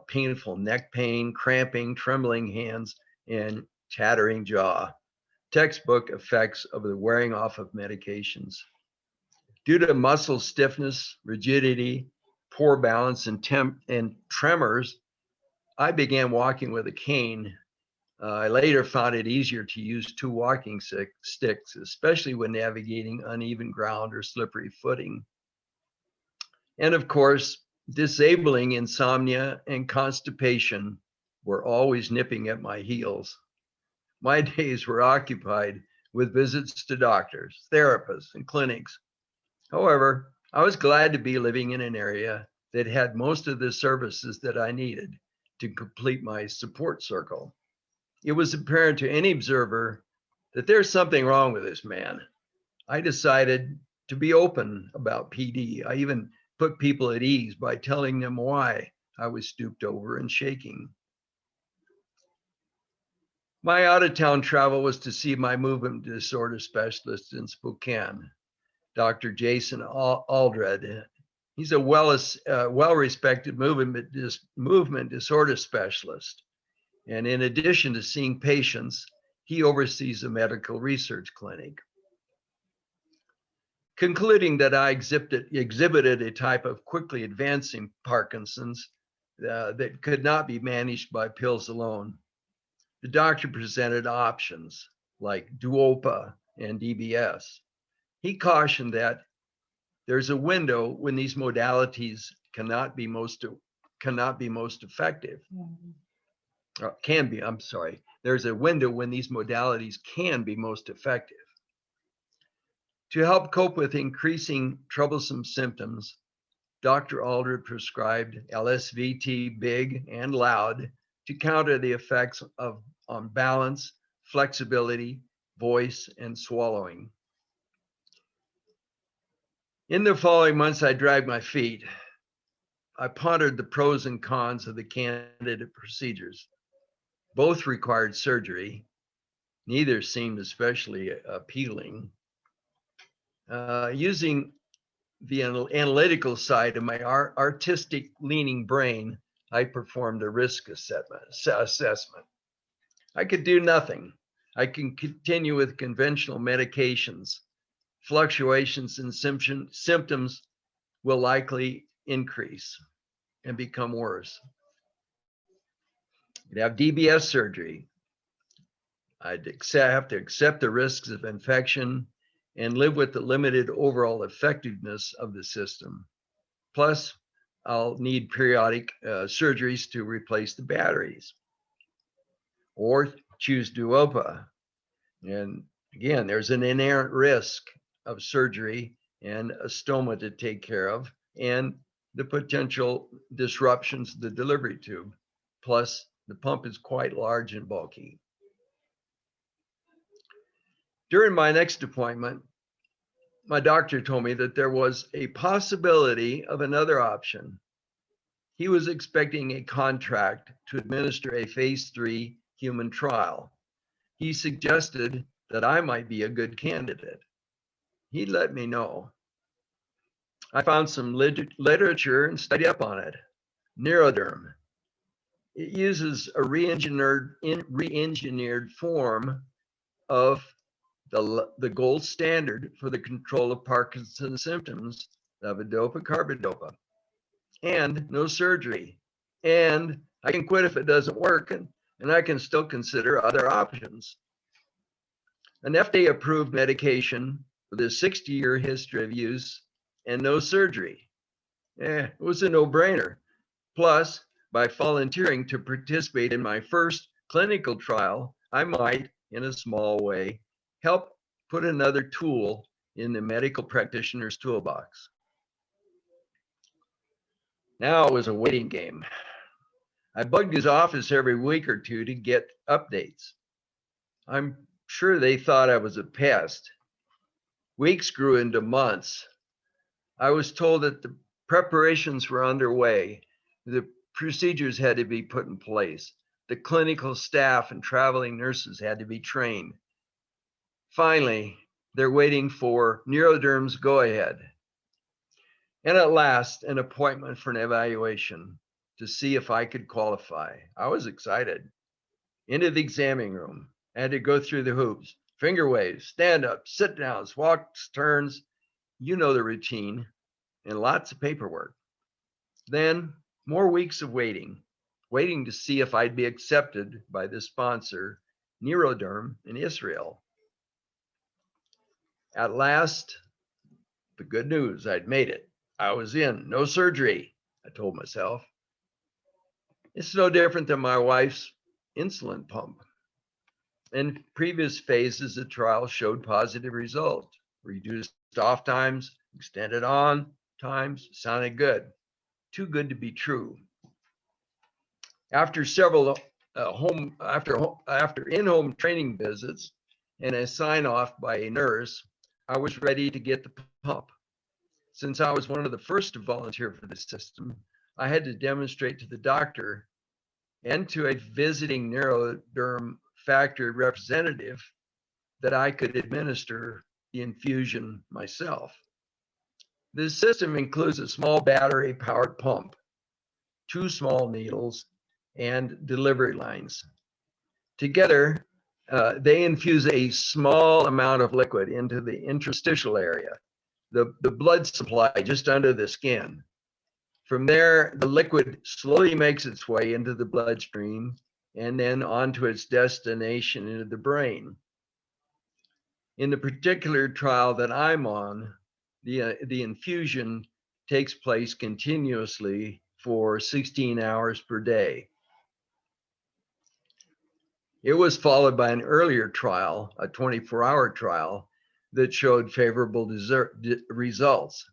painful neck pain, cramping, trembling hands, and chattering jaw. Textbook effects of the wearing off of medications. Due to muscle stiffness, rigidity, poor balance, and tremors, I began walking with a cane. I later found it easier to use 2 walking sticks, especially when navigating uneven ground or slippery footing. And of course, disabling insomnia and constipation were always nipping at my heels. My days were occupied with visits to doctors, therapists, and clinics. However, I was glad to be living in an area that had most of the services that I needed to complete my support circle. It was apparent to any observer that there's something wrong with this man. I decided to be open about PD. I even put people at ease by telling them why I was stooped over and shaking. My out-of-town travel was to see my movement disorder specialist in Spokane, Dr. Jason Aldred. He's a well-respected movement disorder specialist. And in addition to seeing patients, he oversees a medical research clinic. Concluding that I exhibited a type of quickly advancing Parkinson's that could not be managed by pills alone, the doctor presented options like Duopa and DBS. He cautioned that there's a window when these modalities cannot be most effective. There's a window when these modalities can be most effective. To help cope with increasing troublesome symptoms, Dr. Aldred prescribed LSVT big and loud to counter the effects on balance, flexibility, voice, and swallowing. In the following months, I dragged my feet. I pondered the pros and cons of the candidate procedures. Both required surgery. Neither seemed especially appealing. Using the analytical side of my artistic leaning brain, I performed a risk assessment. I could do nothing. I can continue with conventional medications. Fluctuations in symptoms will likely increase and become worse. You'd have DBS surgery. I'd have to accept the risks of infection and live with the limited overall effectiveness of the system. Plus, I'll need periodic surgeries to replace the batteries or choose duopa. And again, there's an inherent risk of surgery and a stoma to take care of, and the potential disruptions to the delivery tube. Plus, the pump is quite large and bulky. During my next appointment, my doctor told me that there was a possibility of another option. He was expecting a contract to administer a phase 3 human trial. He suggested that I might be a good candidate. He let me know. I found some literature and studied up on it. Neuroderm. It uses a re-engineered form of the gold standard for the control of Parkinson's symptoms, levodopa carbidopa, and no surgery. And I can quit if it doesn't work, and I can still consider other options. An FDA-approved medication with a 60-year history of use and no surgery. It was a no-brainer. Plus, by volunteering to participate in my first clinical trial, I might, in a small way, help put another tool in the medical practitioner's toolbox. Now it was a waiting game. I bugged his office every week or two to get updates. I'm sure they thought I was a pest. Weeks grew into months. I was told that the preparations were underway. The procedures had to be put in place. The clinical staff and traveling nurses had to be trained. Finally, they're waiting for Neuroderm's go-ahead. And at last, an appointment for an evaluation to see if I could qualify. I was excited. Into the examining room. I had to go through the hoops, finger waves, stand ups, sit downs, walks, turns. You know the routine, and lots of paperwork. Then more weeks of waiting to see if I'd be accepted by the sponsor, Neuroderm in Israel. At last, the good news, I'd made it. I was in, no surgery, I told myself. It's no different than my wife's insulin pump. In previous phases, the trial showed positive results. Reduced off times, extended on times, sounded good. Too good to be true. After several in-home training visits and a sign-off by a nurse, I was ready to get the pump. Since I was one of the first to volunteer for the system, I had to demonstrate to the doctor and to a visiting Neuroderm factory representative that I could administer the infusion myself. This system includes a small battery-powered pump, 2 small needles, and delivery lines. Together, they infuse a small amount of liquid into the interstitial area, the blood supply just under the skin. From there, the liquid slowly makes its way into the bloodstream and then onto its destination into the brain. In the particular trial that I'm on, the infusion takes place continuously for 16 hours per day. It was followed by an earlier trial, a 24-hour trial, that showed favorable results.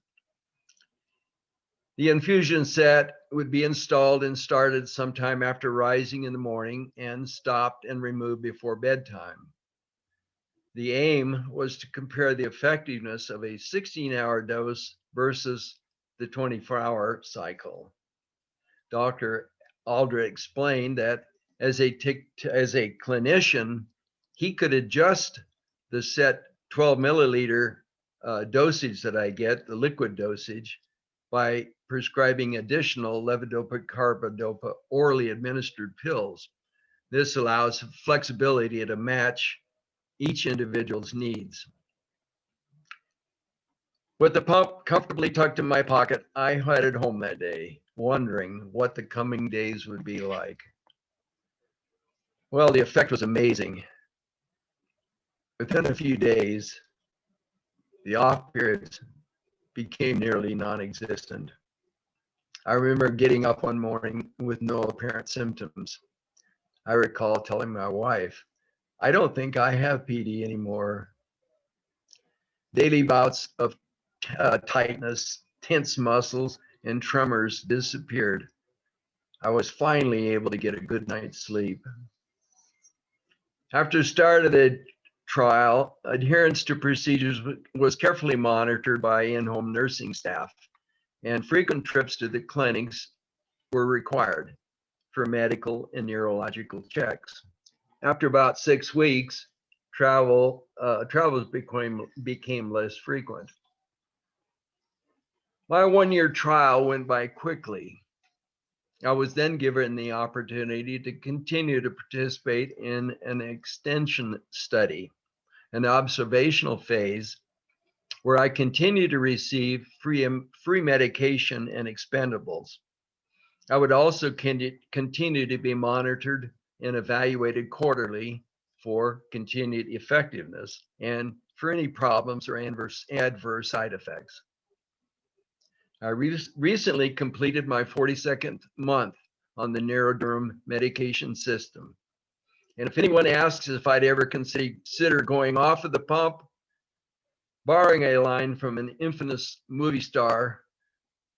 The infusion set would be installed and started sometime after rising in the morning and stopped and removed before bedtime. The aim was to compare the effectiveness of a 16-hour dose versus the 24-hour cycle. Dr. Aldrich explained that as a clinician, he could adjust the set 12 milliliter dosage that I get, the liquid dosage, by prescribing additional levodopa carbidopa orally administered pills. This allows flexibility to match each individual's needs. With the pump comfortably tucked in my pocket, I headed home that day, wondering what the coming days would be like. Well, the effect was amazing. Within a few days, the off periods became nearly non-existent. I remember getting up one morning with no apparent symptoms. I recall telling my wife, I don't think I have PD anymore. Daily bouts of tightness, tense muscles, and tremors disappeared. I was finally able to get a good night's sleep. After start of the trial, adherence to procedures was carefully monitored by in-home nursing staff, and frequent trips to the clinics were required for medical and neurological checks. After about 6 weeks, travels became less frequent. My 1-year trial went by quickly. I was then given the opportunity to continue to participate in an extension study, an observational phase where I continued to receive free medication and expendables. I would also continue to be monitored and evaluated quarterly for continued effectiveness and for any problems or adverse side effects. I recently completed my 42nd month on the NeuroDerm medication system. And if anyone asks if I'd ever consider going off of the pump, borrowing a line from an infamous movie star,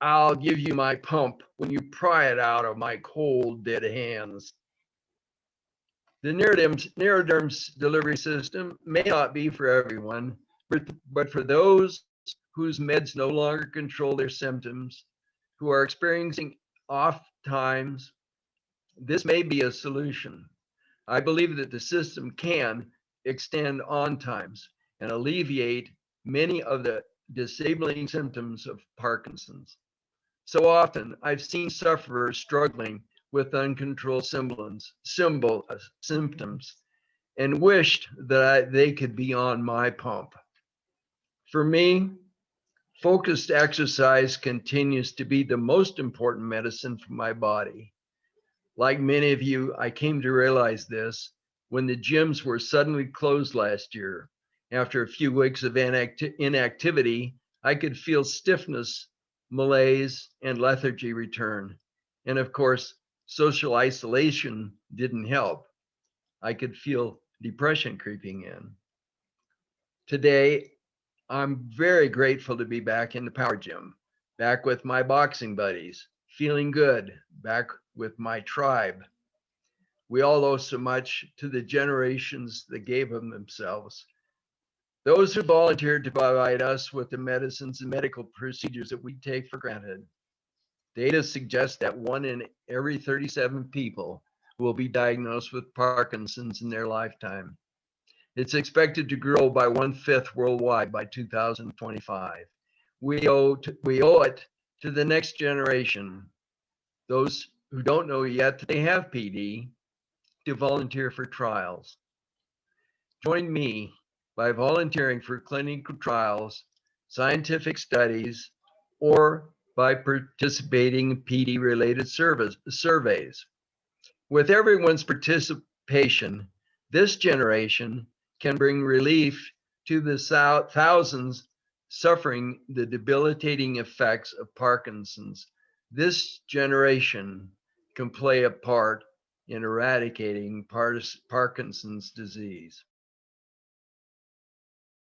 I'll give you my pump when you pry it out of my cold, dead hands. The NeuroDerm's delivery system may not be for everyone, but for those whose meds no longer control their symptoms, who are experiencing off times, this may be a solution. I believe that the system can extend on times and alleviate many of the disabling symptoms of Parkinson's. So often, I've seen sufferers struggling with uncontrolled symptoms and wished that they could be on my pump. For me, focused exercise continues to be the most important medicine for my body. Like many of you, I came to realize this when the gyms were suddenly closed last year. After a few weeks of inactivity, I could feel stiffness, malaise, and lethargy return. And of course, social isolation didn't help. I could feel depression creeping in. Today, I'm very grateful to be back in the power gym, back with my boxing buddies, feeling good, back with my tribe. We all owe so much to the generations that gave of themselves. Those who volunteered to provide us with the medicines and medical procedures that we take for granted. Data suggests that 1 in every 37 people will be diagnosed with Parkinson's in their lifetime. It's expected to grow by 1/5 worldwide by 2025. We owe it to the next generation, those who don't know yet that they have PD, to volunteer for trials. Join me by volunteering for clinical trials, scientific studies, or by participating in PD-related surveys. With everyone's participation, this generation can bring relief to the thousands suffering the debilitating effects of Parkinson's. This generation can play a part in eradicating Parkinson's disease.